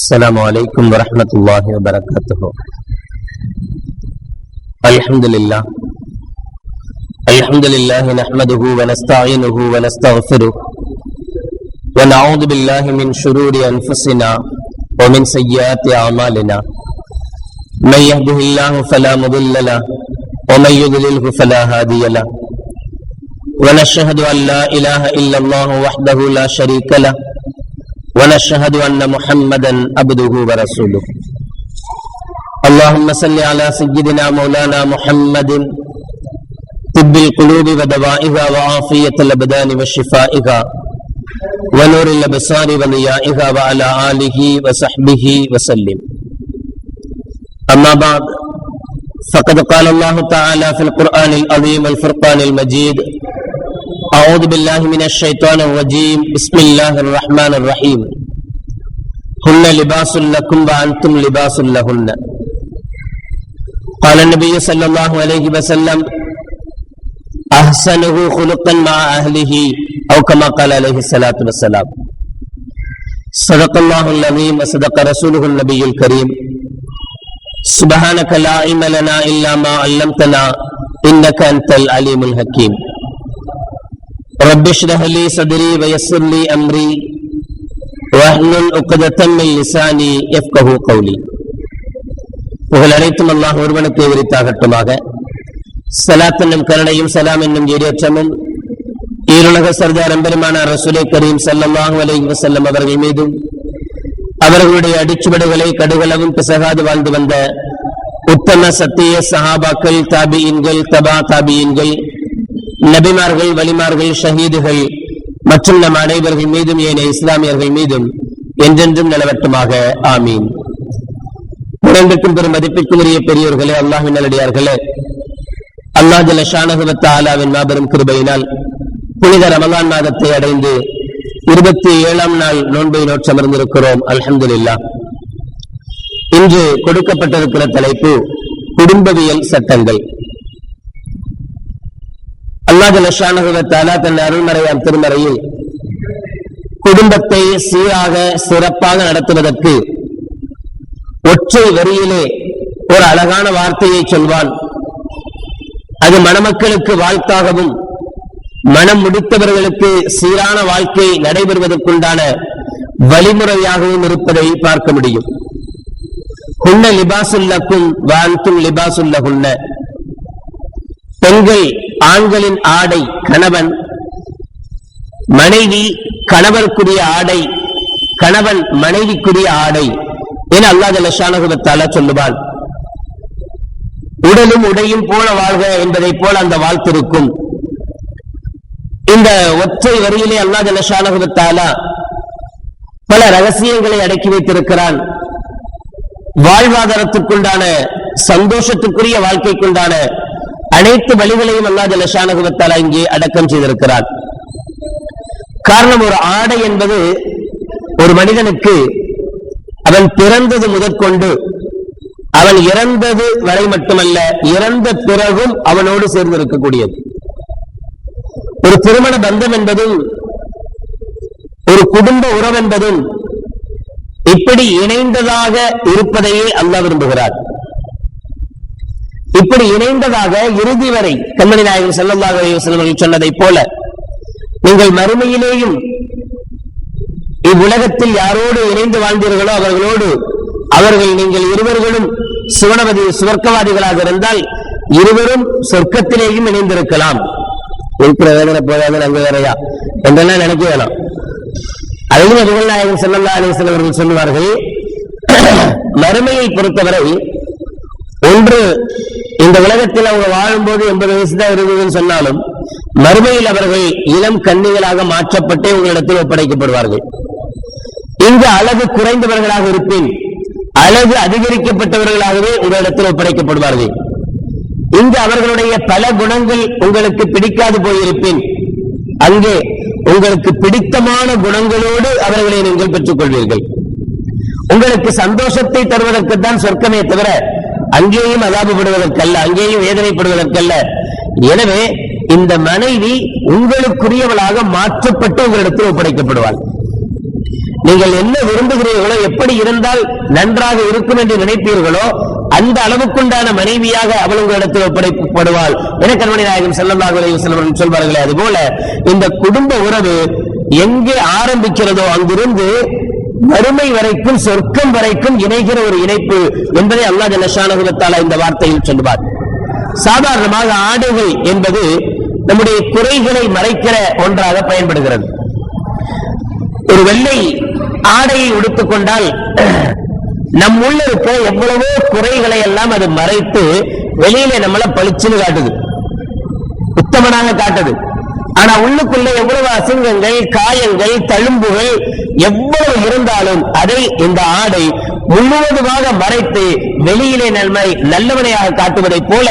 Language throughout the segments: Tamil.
السلام عليكم ورحمة الله وبركاته. الحمد لله نحمده ونستعينه ونستغفره ونعوذ بالله من شرور أنفسنا ومن سيئات أعمالنا. من يهده الله فلا مضل له ومن يضلله فلا هادي له. ونشهد أن لا إله إلا الله وحده لا شريك له ونشهد أن محمدا عبده ورسوله. اللهم صل على سيدنا مولانا محمد طب القلوب ودوائها وعافية الأبدان وشفائها ونور الأبصار وضيائها وعلى آله وصحبه وسلم. أما بعد، فقد قال الله تعالى في القرآن العظيم والفرقان المجيد: أعوذ بالله من الشيطان الرجيم. بسم الله الرحمن الرحيم. هن لباس لكم وأنتم لباس لهن. قال النبي صلى الله عليه وسلم: أحسنه خلقا مع أهله، أو كما قال عليه الصلاة والسلام. صدق الله العظيم وصدق رسوله النبي الكريم. سبحانك لا علم لنا إلا ما علمتنا إنك أنت العليم الحكيم. رب اشرح لي صدري ويسر لي أمري واحلل عقدة من لساني يفقهوا قولي. புகழ் அனைத்தும் அல்லாஹ் ஒருவனுக்கு உரித்தாகட்டுமாக. ஸலாத் என்னும் கருணையும் சலாம் என்னும் ஈடேற்றமும் ஈருலக சர்தார் எம்பெருமானார் ரசூலே கரீம் ஸல்லல்லாஹு அலைஹி வஸல்லம் அவர்கள் மீதும் அவர்களுடைய அடிச்சுவடுகளை கடுகளவும் பிசகாது வாழ்ந்து வந்த உத்தம சத்திய சஹாபாக்கள், தாபியீன்கள், தபா தாபியீன்கள், நபிமார்கள், வலிமார்கள், ஷஹீதுகள் மற்றும் நம் அனைவர்கள் மீதும் ஏனைய இஸ்லாமியர்கள் மீதும் என்றென்றும் நிலவட்டுமாக. ஆமீன். உடம்பிற்கும் பெரும் மதிப்பிற்குரிய பெரியோர்களே, அல்லாஹ்வின் நல்லடியார்களே, அல்லாஹ் ஜல்ல ஷானஹு வ தஆலாவின் மாபெரும் கிருபையினால் புனித ரமலான் மாதத்தை அடைந்து 27ஆம் நாள் நோன்பை நோற்றமர்ந்திருக்கிறோம். அல்ஹம்துலில்லாஹ். இன்று கொடுக்கப்பட்டிருக்கிற தலைப்பு குடும்பவியல் சட்டங்கள். அல்லாஹ் ஜல்ல ஷானஹு வ தஆலா தன் அருள்மறையாம் திருமறையில் குடும்பத்தை சீராக சிறப்பாக நடத்துவதற்கு ஒற்றை வரியிலே ஒரு அழகான வார்த்தையை சொல்வான். அது மணமக்களுக்கு வாழ்த்தாகவும் மனம் முடித்தவர்களுக்கு சீரான வாழ்க்கை நடைபெறுவதற்குண்டான வழிமுறையாகவும் இருப்பதை பார்க்க முடியும். ஹுன்ன லிபாசுல்லக்கும் வ அன்தும் லிபாசுல்லஹுன்ன. பெண்கள் ஆண்களின் ஆடை, கணவன் மனைவி கணவருக்குரிய ஆடை, கணவன் மனைவிக்குரிய ஆடை என அல்லாஹ் ஜல்ல ஷானஹு வ தஆலா சொல்லுவான். உடலும் உடையும் போல வாழ்க என்பதை போல அந்த வாழ்த்திருக்கும். இந்த ஒற்றை வரியிலே அல்லாஹ் ஜல்ல ஷானஹு வ தஆலா பல ரகசியங்களை அடக்கி வைத்திருக்கிறான். வாழ்வாதாரத்திற்குண்டான, சந்தோஷத்துக்குரிய வாழ்க்கைக்குண்டான அனைத்து வழிகளையும் அல்லாஹ் ஜல்ல ஷானஹு வ தஆலா இங்கே அடக்கம் செய்திருக்கிறான். காரணம், ஒரு ஆடை என்பது ஒரு மனிதனுக்கு அவன் பிறந்தது முதற்கொண்டு அவன் இறந்தது வரை மட்டுமல்ல, இறந்த பிறகும் அவனோடு சேர்ந்து இருக்கக்கூடியது. ஒரு திருமண பந்தம் என்பதும் ஒரு குடும்ப உறவு என்பதும் இப்படி இணைந்ததாக இருப்பதையே அல்லாஹ் விரும்புகிறார். இப்படி இணைந்ததாக இறுதி வரை கண்மணி நாயகம் ஸல்லல்லாஹு அலைஹி வஸல்லம் சொன்னதை போல நீங்கள் மறுமையிலேயும் இவ்வுலகத்தில் யாரோடு இணைந்து வாழ்ந்தீர்களோ அவர்கள் நீங்கள் இருவர்களும் சுவர்க்கவாதிகளாக இருந்தால் இருவரும் சொர்க்கத்திலேயும் இணைந்திருக்கலாம். இருக்கிற வேதனை போதாது அங்க வேறையா என்றெல்லாம் நினைக்க வேணாம். அதையும் நபிகள் நாயகம் ஸல்லல்லாஹு அலைஹி வஸல்லம் அவர்கள் சொல்லுவார்கள், மறுமையை பொறுத்தவரை ஒன்று இந்த உலகத்தில் அவங்க வாழும்போது 80 வயசு தான் இருந்ததுன்னு சொன்னாலும் மறுமையில் அவர்கள் இளம் கன்னிகளாக மாற்றப்பட்டே உங்களிடத்தில் ஒப்படைக்கப்படுவார்கள். இங்கு அழகு குறைந்தவர்களாக இருப்பேன், அழகு அதிகரிக்கப்பட்டவர்களாகவே உங்களிடத்தில் ஒப்படைக்கப்படுவார்கள். இங்கு அவர்களுடைய பல குணங்கள் உங்களுக்கு பிடிக்காது போயிருப்பேன், அங்கே உங்களுக்கு பிடித்தமான குணங்களோடு அவர்களை நீங்கள் பெற்றுக் கொள்வீர்கள். உங்களுக்கு சந்தோஷத்தை தருவதற்குத்தான் சொர்க்கமே தவிர அங்கேயும் அதாபப்படுவதற்கல்ல, அங்கேயும் வேதனைப்படுவதற்கல்ல. எனவே இந்த மனைவி உங்களுக்குரியவளாக மாற்றப்பட்டு உங்களிடத்தில் ஒப்படைக்கப்படுவாள். நீங்கள் என்ன விரும்புகிறீர்களோ, எப்படி இருந்தால் நன்றாக இருக்கும் என்று நினைப்பீர்களோ அந்த அளவுக்குண்டான மனைவியாக அவள் உங்களிடத்தில் ஒப்படைக்கப்படுவாள் என கண்மணி நாயகம் ஸல்லல்லாஹு அலைஹி வஸல்லம் சொல்வார்களே. அதுபோல இந்த குடும்ப உறவு எங்கே ஆரம்பிக்கிறதோ அங்கிருந்து மறுமை வரைக்கும், சொர்க்கம் வரைக்கும் இணைகிற ஒரு இணைப்பு என்பதை அல்லாஹ் ஜல்ல ஷானஹு வ தஆலா இந்த வார்த்தையில் சொல்லுவார். சாதாரணமாக ஆடைகள் என்பது நம்முடைய குறைகளை மறைக்கிற ஒன்றாக பயன்படுகிறது. ஒரு வெள்ளை ஆடையை உடுத்துக் கொண்டால் நம் உள்ள இருக்க எவ்வளவோ குறைகளை எல்லாம் அது மறைத்து வெளியில நம்மள பளிச்சுன்னு காட்டுது, உத்தமனாக காட்டுது. ஆனா உள்ளுக்குள்ள எவ்வளவு அசிங்கங்கள், காயங்கள், தழும்புகள் எவ்வளவு இருந்தாலும் அதை இந்த ஆடை முழுவதுமாக மறைத்து வெளியிலே நல்லவனையாக காட்டுவதைப் போல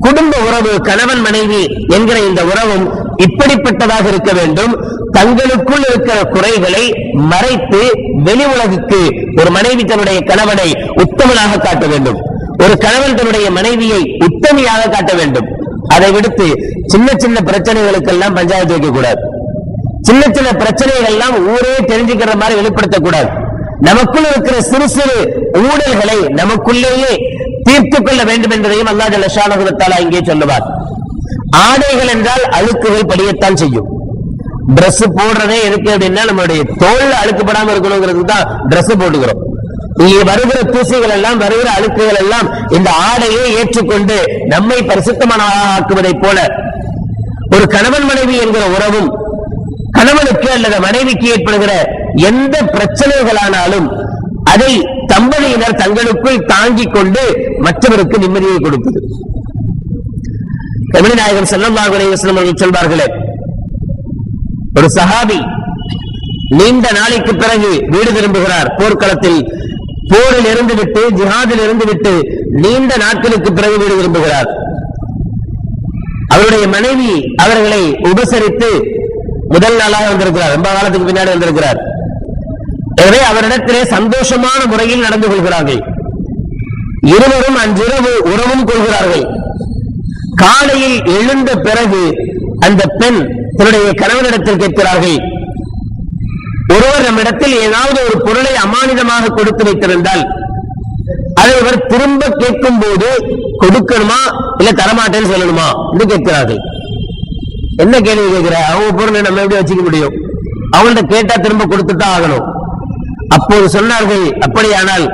குடும்ப உறவு, கணவன் மனைவி என்கிற இந்த உறவும் இப்படிப்பட்டதாக இருக்க வேண்டும். தங்களுக்குள் இருக்கிற குறைகளை மறைத்து வெளி உலகுக்கு ஒரு மனைவி தன்னுடைய கணவனை உத்தமனாக காட்ட வேண்டும், ஒரு கணவன் தன்னுடைய மனைவியை உத்தமியாக காட்ட வேண்டும். அதை விடுத்து சின்ன சின்ன பிரச்சனைகளுக்கெல்லாம் பஞ்சாயத்து வைக்க கூடாது. சின்ன சின்ன பிரச்சனைகள் எல்லாம் ஊரே தெரிஞ்சுக்கிற மாதிரி வெளிப்படுத்தக்கூடாது. நமக்குள் இருக்கிற சிறு சிறு ஊழல்களை நமக்குள்ளேயே தீர்த்துக் கொள்ள வேண்டும் என்பதையும் அல்லாஹ் ஜல்ல ஷானஹு வ தஆலா இங்கே சொல்லுவார். ஆடைகள் என்றால் அழுக்குகள் படியத்தான் செய்யும். டிரெஸ் போடுறதே எதுக்கு அப்படின்னா நம்மளுடைய தோல்ல அழுக்குப்படாம இருக்கணுங்கிறது தான் டிரெஸ் போட்டுக்கிறோம். இங்கே வருகிற தூசிகள் எல்லாம், வருகிற அழுக்குகள் எல்லாம் இந்த ஆடையை ஏற்றுக்கொண்டு நம்மை பரிசுத்தமான ஆக்குவதைப் போல ஒரு கணவன் மனைவி என்கிற உறவும், கணவனுக்கு அல்லது மனைவிக்கு ஏற்படுகிற எந்த பிரச்சனைகளானாலும் அதை தம்பதியினர் தங்களுக்குள் தாங்கிக் கொண்டு மற்றவருக்கு நிம்மதியை கொடுப்பது. கண்மணி நாயகம் ஸல்லல்லாஹு அலைஹி வஸல்லம் அவர்கள் சொல்வார்களே, ஒரு சஹாபி நீண்ட நாளைக்கு பிறகு வீடு திரும்புகிறார். போர்க்களத்தில் போரில் இருந்துவிட்டு, ஜிஹாதில் இருந்துவிட்டு நீண்ட நாட்களுக்கு பிறகு வீடு திரும்புகிறார். அவருடைய மனைவி அவர்களை உபசரித்து முதல் நாளாக வந்திருக்கிறார், ரொம்ப காலத்துக்கு பின்னாடி வந்திருக்கிறார். எனவே அவரிடத்திலே சந்தோஷமான முறையில் நடந்து கொள்கிறார்கள். இருவரும் அன்றிரவு உறவும் கொள்கிறார்கள். காலையில் எழுந்த பிறகு அந்த பெண் தன்னுடைய கணவனிடத்தில் கேட்கிறார்கள், ஒருவர் நம்மிடத்தில் ஏதாவது ஒரு பொருளை அமானிதமாக கொடுத்து வைத்திருந்தால் அதை இவர் திரும்ப கேட்கும் போது கொடுக்கணுமா இல்ல தரமாட்டேன்னு சொல்லணுமா என்று கேட்கிறார்கள். என்ன கேள்வி கேட்கிற? அவங்க பொருளை நம்ம எப்படி வச்சுக்க முடியும்? அவங்கள்ட்ட கேட்டா திரும்ப கொடுத்துட்டா ஆகணும். அப்போது சொன்னார்கள், அப்படியானால்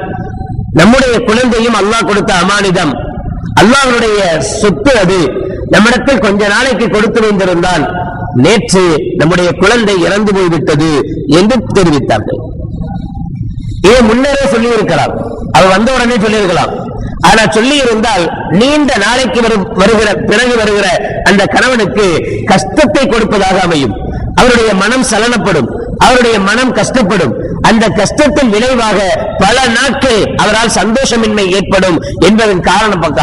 நம்முடைய குழந்தையும் அல்லாஹ் கொடுத்த அமானிதம், அல்லாஹ்வுடைய சொத்து, அது நம்மிடத்தில் கொஞ்ச நாளைக்கு கொடுத்து வைத்திருந்தால் நேற்று நம்முடைய குழந்தை இறந்து போய்விட்டது என்று தெரிவித்தார்கள். இதை முன்னரே சொல்லி இருக்கலாம், அவர் வந்த உடனே சொல்லி இருக்கலாம். ஆனா சொல்லி இருந்தால் நீண்ட நாளைக்கு பிறகு வருகிற அந்த கணவனுக்கு கஷ்டத்தை கொடுப்பதாக அமையும். அவருடைய மனம் சலனப்படும், அவருடைய மனம் கஷ்டப்படும். அந்த கஷ்டத்தின் விளைவாக பல நாட்கள் அவரால் சந்தோஷமின்மை ஏற்படும் என்பதன் காரணமாக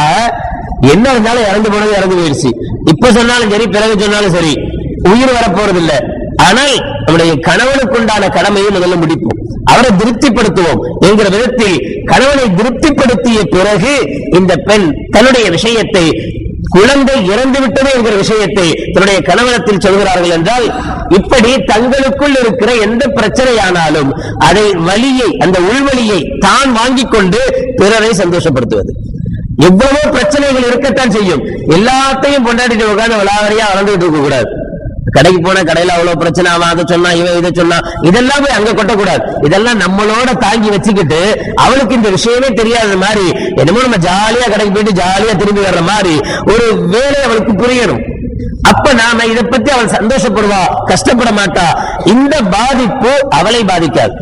என்ன இருந்தாலும் இறந்து போனது இறந்து போயிடுச்சு, இப்ப சொன்னாலும் சரி பிறகு சொன்னாலும் சரி உயிர் வரப்போறதில்லை. ஆனால் நம்முடைய கணவனுக்குண்டான கடமையை முதல்ல முடிப்போம், அவரை திருப்திப்படுத்துவோம் என்கிற விதத்தில் கணவனை திருப்திப்படுத்திய பிறகு இந்த பெண் தன்னுடைய விஷயத்தை, குழந்தை இறந்து விட்டது என்கிற விஷயத்தை தன்னுடைய கணவனத்தில் சொல்கிறார்கள் என்றால், இப்படி தங்களுக்குள் இருக்கிற எந்த பிரச்சனையானாலும் அதை வலியை, அந்த உள்வலியை தான் வாங்கிக் கொண்டு பிறரை சந்தோஷப்படுத்துவது. எவ்வளவோ பிரச்சனைகள் இருக்கத்தான் செய்யும், எல்லாத்தையும் கொண்டாடிட்டு உட்கார்ந்து விளாவரியா வளர்ந்துட்டு இருக்க கூடாது. கடைக்கு போன கடையில அவ்வளவு பிரச்சனை, அவன் அதை சொன்னா இவன் இதை சொன்னா, இதெல்லாம் போய் அங்க கொட்டக்கூடாது. இதெல்லாம் நம்மளோட தாங்கி வச்சுக்கிட்டு அவளுக்கு இந்த விஷயமே தெரியாத மாதிரி என்னமோ நம்ம ஜாலியா கடைக்கு போயிட்டு ஜாலியா திரும்பி வர்ற மாதிரி ஒரு வேலை அவளுக்கு புரியணும். அப்ப நாம இதை பத்தி அவள் சந்தோஷப்படுவா, கஷ்டப்பட மாட்டா. இந்த பாதிப்பு அவளை பாதிக்காது.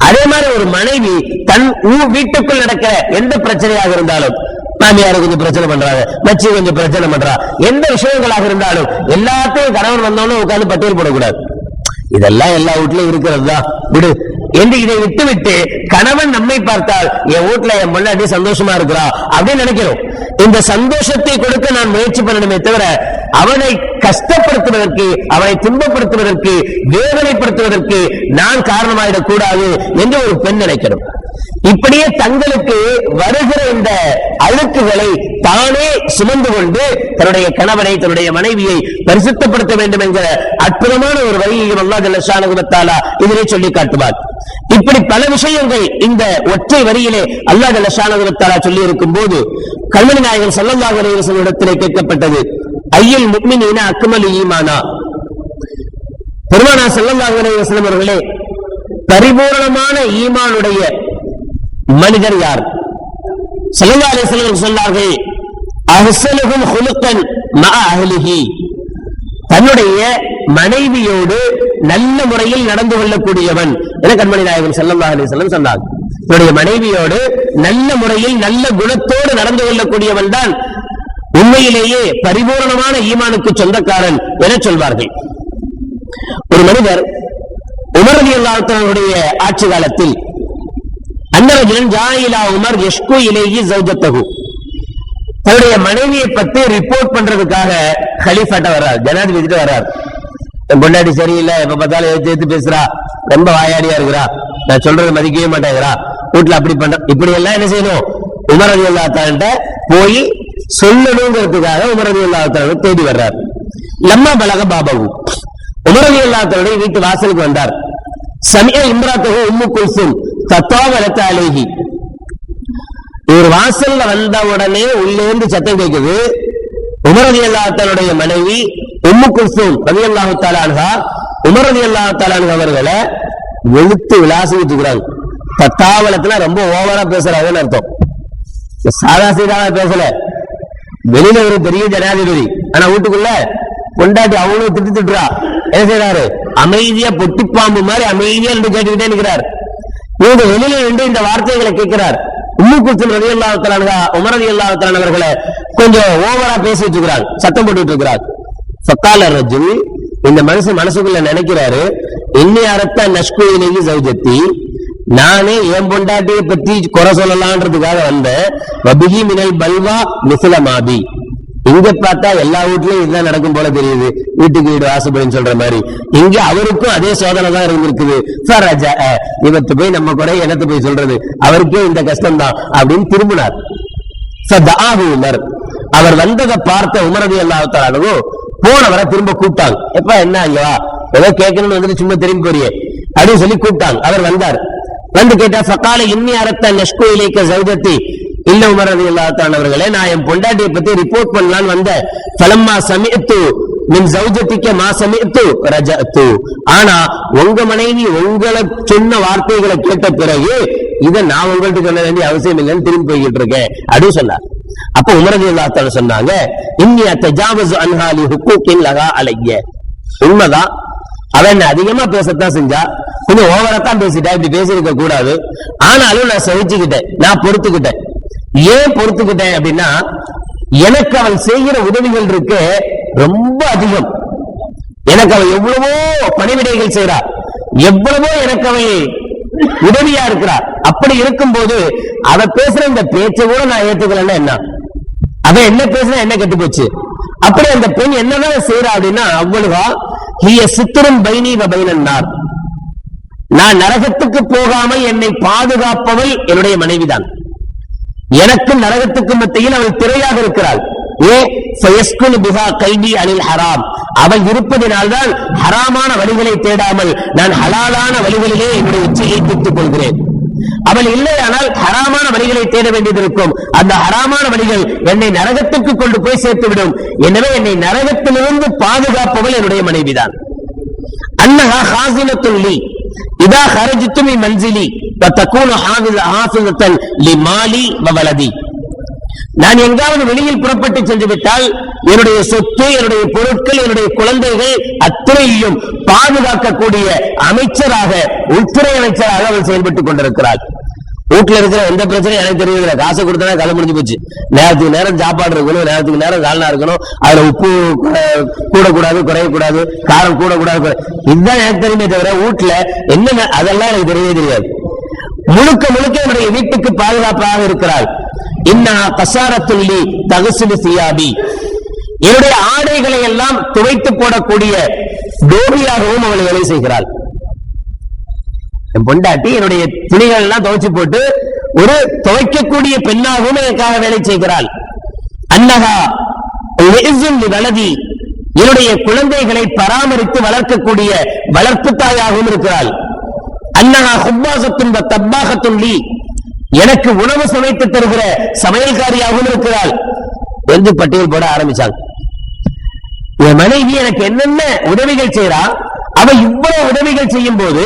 அதே மாதிரி ஒரு மனைவி தன் வீட்டுக்குள் நடக்கிற எந்த பிரச்சனையாக இருந்தாலும், மாமியார் கொஞ்சம் பிரச்சனை பண்றாங்க, மச்சி கொஞ்சம் பிரச்சனை பண்றா, எந்த விஷயங்களாக இருந்தாலும் எல்லாத்தையும் கணவன் வந்தோன்னு உட்கார்ந்து பட்டியல் போடக்கூடாது. இதெல்லாம் எல்லா வீட்லயும் இருக்கிறது தான் விடு என்று இதை விட்டுவிட்டு கணவன் நம்மை பார்த்தால் என் வீட்டுல என் பொண்டாட்டி சந்தோஷமா இருக்கிறா அப்படின்னு நினைக்கிறோம். இந்த சந்தோஷத்தை கொடுக்க நான் முயற்சி பண்ணணுமே தவிர அவனை கஷ்டப்படுத்துவதற்கு, அவனை துன்பப்படுத்துவதற்கு, வேதனைப்படுத்துவதற்கு நான் காரணமாயிடக் கூடாது என்று ஒரு பெண் நினைக்கிறோம். இப்படியே தங்களுக்கு வருகிற இந்த அழுக்குகளை தானே சுமந்து கொண்டு தன்னுடைய கணவனை, தன்னுடைய மனைவியை பரிசுத்தப்படுத்த வேண்டும் என்கிற அற்புதமான ஒரு வழியையும் அல்லாஹ் ஜல்ல ஷானஹு வ தஆலா இதிலே சொல்லி காட்டுவார். இப்படி பல விஷயங்கள் இந்த ஒற்றை வரியிலே அல்லாஹ் ஜல்ல ஷானஹு வ தஆலா சொல்லி இருக்கும் போது கண்மணி நாயகம் ஸல்லல்லாஹு அலைஹி வஸல்லம் இடத்திலே கேட்கப்பட்டது, ஐயுல் முஃமினீன அக்மலு ஈமானா, பெருமானார் ஸல்லல்லாஹு அலைஹி வஸல்லம் அவர்களே, பரிபூரணமான ஈமானுடைய மனிதர் யார்? ஸல்லல்லாஹு அலைஹி வஸல்லம் சொன்னார்கள், அஹ்ஸனுஹும் குலுகன் மஅ அஹ்லிஹி, தன்னுடைய மனைவியோடு நல்ல முறையில் நடந்து கொள்ளக்கூடியவன் என கண்மணி நாயகம் ஸல்லல்லாஹு அலைஹி வஸல்லம் சொன்னார். தன்னுடைய மனைவியோடு நல்ல முறையில் நல்ல குணத்தோடு நடந்து கொள்ளக்கூடியவன் தான் உண்மையிலேயே பரிபூரணமான ஈமானுக்கு சொந்தக்காரன் என சொல்வார்கள். ஒரு மனிதர் உமர் ரலியல்லாஹு தஆலாவுடைய ஆட்சி காலத்தில் அன்னரஜுலன் ஜாயிலா உமர் யஷ்கு இலைஹி ஜௌஜத்தஹு, தன்னுடைய மனைவியை பத்தி ரிப்போர்ட் பண்றதுக்காக கலீஃபாட்ட வர்றார், ஜனாதிபதிட்டு வர்றார். என் பொண்டாட்டி சரியில்லை, எப்ப பார்த்தாலும் எடுத்து பேசுறா, ரொம்ப வாயாடியா இருக்கிறா, நான் சொல்றது மதிக்கவே மாட்டேங்கிறா, வீட்டுல அப்படி பண்ற, இப்படி எல்லாம் என்ன செய்யணும்? உமர் ரலியல்லாஹு தஆலா போய் சொல்லணுங்கிறதுக்காக உமர் ரலியல்லாஹு தஆலா தேடி வர்றார். லம்மா பலக பாபு, உமர் ரலியல்லாஹு தஆலா வீட்டு வாசலுக்கு வந்தார். சமிஅ இம்ராத்துஹு உம்மு குல்சும் தத்தாவலத் அலைஹி, ஒரு வாசல்ல வந்த உடனே உள்ளே இருந்து சத்தம் கேட்குது. உமர் ரலியல்லாஹு தஆலாவுடைய மனைவி உம்மு குல்சும் ரலியல்லாஹு தஆலா அன்ஹா உமர் ரலியல்லாஹு தஆலா அவர்களை வெளுத்து விளாசிட்டு இருக்கிறாங்க. தத்தாவலத்துல ரொம்ப ஓவரா பேசுறாங்கன்னு அர்த்தம். சாதா சீதாவா பேசல, வெளியில ஒரு பெரிய ஜனாதிபதி, ஆனா வீட்டுக்குள்ள பொண்டாட்டி அவங்களும் திட்டுறா. என்ன செய்யறாரு? அமைதியா பொட்டிப்பாம்பு மாதிரி அமைதியா இருந்து கேட்டுக்கிட்டே இருக்கிறார். இவங்க வெளியில நின்று இந்த வார்த்தைகளை கேட்கிறார். உம்மு குல்சும் ரலியல்லாஹு தஆலா அன்ஹா உமர் ரலியல்லாஹு தஆலா அவர்களை கொஞ்சம் ஓவரா பேசிட்டு இருக்கிறார், சத்தம் போட்டுட்டு இருக்கிறார். ஃபக்கால ரஜுல், இந்த மனுஷன் மனசுக்குள்ள நினைக்கிறாரு, இன்னி அரத்த நஷ்கு இலைஹி ஜௌஜத்தி, நானே என் பொண்டாட்டியை பத்தி குறை சொல்லலான்றதுக்காக வந்தேன். வபிஹி மினல் பல்வா மிஸ்ல மாபி, இங்க பார்த்தா எல்லா வீட்லயும் இதுதான் நடக்கும் போல தெரியுது, வீட்டுக்கு வீடு வாசப்படின்னு சொல்ற மாதிரி. இங்க அவருக்கும் அதே சோதனை தான் இருந்திருக்குது. இவத்து போய் நம்ம குறை என்னத்து போய் சொல்றது, அவருக்கே இந்த கஷ்டம் தான் அப்படின்னு திரும்பினார். உமர், அவர் வந்ததை பார்த்த உமர் ரலியல்லாஹு தஆலா போனவரை திரும்ப கூப்பிட்டாங்க. எப்ப என்ன ஐயா ஏதோ கேட்கணும்னு வந்துட்டு சும்மா திரும்பி போறியே அப்படின்னு சொல்லி கூப்பிட்டாங்க. அவர் வந்தார். வந்து கேட்டா ஃபகால இன்னி அரத்த நஷ்கு இலைக்க ஜௌஜத்தி, இல்ல உமர் ரலியல்லாஹு தஆலா அவர்களே, நான் என் பொண்டாட்டியை பத்தி ரிப்போர்ட் பண்ணலான்னு வந்தேன். ஃபலம்மா சமிஅத்து மின் ஜௌஜத்திக்க மா சமிஅத்து ரஜஅத்து, ஆனா உங்க மனைவி உங்களை சொன்ன வார்த்தைகளை கேட்ட பிறகு இதை நான் உங்கள்கிட்ட சொல்ல வேண்டிய அவசியம் இல்லைன்னு திரும்பி போய்கிட்டு இருக்கேன் அப்படின்னு சொன்னார். அப்ப உமர் ரலியல்லாஹு தஆலா சொன்னாங்க, இன்னி அத்தஜாவஸு அன்ஹா லி ஹுக்கூகின் லஹா அலைய, உண்மைதான் அவன் அதிகமா பேசத்தான் செஞ்சா, கொஞ்சம் ஓவரத்தான் பேசிட்டா, இப்படி பேசியிருக்க கூடாது, ஆனாலும் நான் சகிச்சுக்கிட்டேன், நான் பொறுத்துக்கிட்டேன். ஏன் பொறுத்துக்கிட்டேன் அப்படின்னா, எனக்கு அவள் செய்கிற உதவிகள் இருக்கு ரொம்ப அதிகம். எனக்கு அவள் எவ்வளவோ பணிவிடைகள் செய்றா, எவ்வளவோ எனக்கு அவள் உதவியா இருக்கிறார். அப்படி இருக்கும் போது அவ பேசுற இந்த பேச்சை கூட நான் ஏத்துக்கலன்னா என்ன, அவ என்ன பேசுற என்ன கெட்டு போச்சு. அப்படி அந்த பெண் என்னதான் செய்யறா அப்படின்னா, அவ்வளவா சித்திரம் பைனி பைனன்னார், நான் நரகத்துக்கு போகாமல் என்னை பாதுகாப்பவள் என்னுடைய மனைவிதான். எனக்கும் நரகத்துக்கு மத்தியில் அவள் திரையாக இருக்கிறாள். அவள் இருப்பதினால்தான் ஹராமான வழிகளை தேடாமல் நான் ஹலாலான வழிகளிலே என்னுடைய இச்சையை தீர்த்துக் கொள்கிறேன். அவள் இல்லையானால் ஹராமான வழிகளை தேட வேண்டியது இருக்கும். அந்த ஹராமான வழிகள் என்னை நரகத்துக்கு கொண்டு போய் சேர்த்துவிடும். எனவே என்னை நரகத்திலிருந்து பாதுகாப்பவள் என்னுடைய மனைவிதான். அன்னஹா ஹாஸினத்துல் லி இதா ஹரஜ்து மின் மன்சிலி வ தகூனு ஹாஃபிஸத்தன் லிமாலி வ வலதி, நான் எங்காவது வெளியில் புறப்பட்டு சென்று விட்டால் என்னுடைய சொத்து, என்னுடைய பொருட்கள், என்னுடைய குழந்தைகள் அத்தனையும் பாதுகாக்கக்கூடிய அமைச்சராக, உள்துறை அமைச்சராக அவள் செயல்பட்டுக் கொண்டிருக்கிறாள். வீட்டுல இருக்கிற எந்த பிரச்சனையும் எனக்கு தெரியுது, காசை கொடுத்தா கதை முடிஞ்சு போச்சு. நேரத்துக்கு நேரம் சாப்பாடு இருக்கணும், நேரத்துக்கு நேரம் காலனா இருக்கணும், அதுல உப்பு கூடக்கூடாது, குறையக்கூடாது, காரம் கூடக்கூடாது, இதுதான் எனக்கு தெரியுமே தவிர வீட்டுல என்ன அதெல்லாம் எனக்கு தெரியவே தெரியாது. முழுக்க முழுக்க என்னுடைய வீட்டுக்கு பாதுகாப்பாக இருக்கிறாள். இன்னா கசாரத்துள்ளி தகசுலு சியாபி, என்னுடைய ஆடைகளை எல்லாம் துவைத்து போடக்கூடிய டோபியாகவும் அவள் வேலை செய்கிறாள். என் பொண்டாட்டி என்னுடைய துணிகள் எல்லாம் துவைச்சு போட்டு ஒரு துவைக்கக்கூடிய பெண்ணாகவும் எனக்காக வேலை செய்கிறாள். அன்னஹா வலதி, என்னுடைய குழந்தைகளை பராமரித்து வளர்க்கக்கூடிய வளர்ப்பு தாயாகவும் இருக்கிறாள். அன்னஹா ஹுப்பாஸத்துன் வ தப்பாகத்துன் லீ, எனக்கு உணவு சமைத்து தருகிற சமையல்காரியாகவும் இருக்கிறாள் என்று பட்டியல் போட ஆரம்பிச்சாங்க. என் மனைவி எனக்கு என்னென்ன உதவிகள் செய்யறா, அவ இவ்வளவு உதவிகள் செய்யும் போது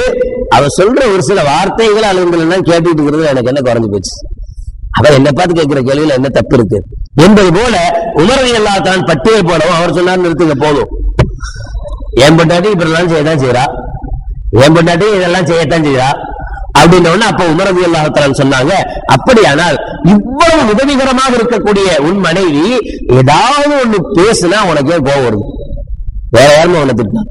அவ சொல்ற ஒரு சில வார்த்தைகள் அலுவலகம் கேட்டுட்டு இருக்கிறது எனக்கு என்ன குறைஞ்சு போச்சு, அவ என்ன பார்த்து கேட்கிற கேள்வியில என்ன தப்பு இருக்கு என்பது போல உமர் ரலியல்லாஹு தஆலா பட்டியல் போடவும் அவர் சொன்னார், நிறுத்துங்க போதும், என் பொண்டாட்டி இப்படிலாம் செய்யத்தான் செய்யறா, என் பொண்டாட்டி இதெல்லாம் செய்யத்தான் செய்யறா அப்படின்னு. அப்ப உமர் ரலியல்லாஹு தஆலா சொன்னாங்க, அப்படியானால் இவ்வளவு உதவிகரமாக இருக்கக்கூடிய உன் மனைவி ஏதாவது ஒண்ணு பேசுனா உனக்கே கோவம் வருது, வேற யாருமே உன்னை திட்டா,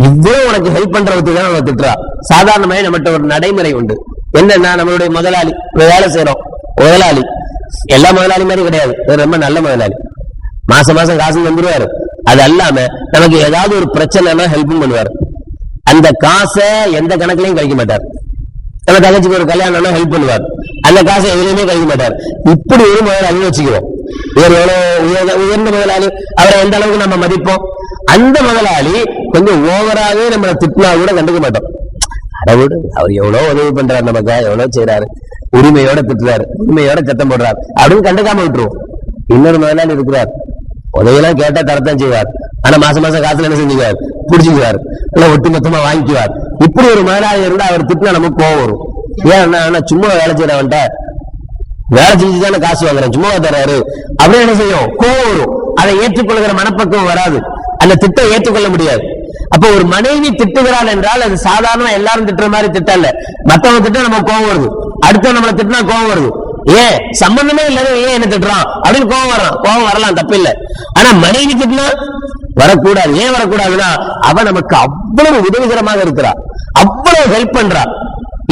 இவ்வளவு உனக்கு ஹெல்ப் பண்றதுக்கு தான் அவனை திட்டுறா. சாதாரணமாக நம்மகிட்ட ஒரு நடைமுறை உண்டு, என்னன்னா நம்மளுடைய முதலாளி வேலை செய்யறோம், முதலாளி எல்லா முதலாளி மாதிரி கிடையாது, ரொம்ப நல்ல முதலாளி, மாசம் மாசம் காசு வந்துருவாரு. அது அல்லாம நமக்கு ஏதாவது ஒரு பிரச்சனைனா ஹெல்ப்பும் பண்ணுவாரு. அந்த காசை எந்த கணக்குலையும் கழிக்க மாட்டார். நம்ம தங்கச்சிக்கு ஒரு கல்யாணம்னா ஹெல்ப் பண்ணுவார், அந்த காசை எதுலையுமே கழிக்க மாட்டார். இப்படி ஒரு முதலாளி வச்சுக்கிறோம். இவர் எவ்வளவு உயர்ந்த முதலாளி, அவரை எந்த அளவுக்கு நம்ம மதிப்போம். அந்த முதலாளி கொஞ்சம் ஓவராகவே நம்மளை திட்டினா கூட கண்டுக்க மாட்டோம். அடவுடு, அவர் எவ்வளவு உதவி பண்றாரு, நமக்கு எவ்வளவு செய்யறாரு, உரிமையோட திட்டுறாரு, உரிமையோட சத்தம் போடுறாரு அப்படின்னு கண்டுக்காம விட்டுருவோம். இன்னொரு முதலாளி இருக்கிறார், உதவியெல்லாம் கேட்டா தரத்தான் செய்வார், ஆனா மாசம் மாசம் காசுல என்ன செஞ்சுக்குவார், பிடிச்சிக்குவார், எல்லாம் ஒட்டு மொத்தமா வாங்கிக்குவார். இப்படி ஒரு முதலாளி இருந்தா அவர் திட்டினா நமக்கு கோவம் வரும். ஏன்னா சும்மா வேலை செய்யறவன்ட்ட வேலை செஞ்சுதானே காசு வாங்குறேன், சும்மா தர்றாரு அப்படின்னு என்ன செய்யும், கோவம் வரும். அதை ஏற்றுக்கொள்கிற மனப்பக்குவம் வராது, அந்த திட்டம் ஏற்றுக்கொள்ள முடியாது. அப்ப ஒரு மனைவி திட்டுகிறாள் என்றால் அது சாதாரண எல்லாரும் திட்டுற மாதிரி திட்டம் இல்ல. மத்தவங்க திட்டம் நம்ம கோவம் வருது, அடுத்த நம்மளை திட்டினா கோவம் வருது. ஏன் சம்பந்தமே இல்லாத ஏன் என்ன திட்டுறான் அப்படின்னு கோவம் வரலாம், தப்பு இல்லை. ஆனா மனைவி திட்டினா வரக்கூடாது. ஏன் வரக்கூடாதுன்னா அவ நமக்கு அவ்வளவு உதவிகரமாக இருக்கிறா, அவ்வளவு ஹெல்ப் பண்றா.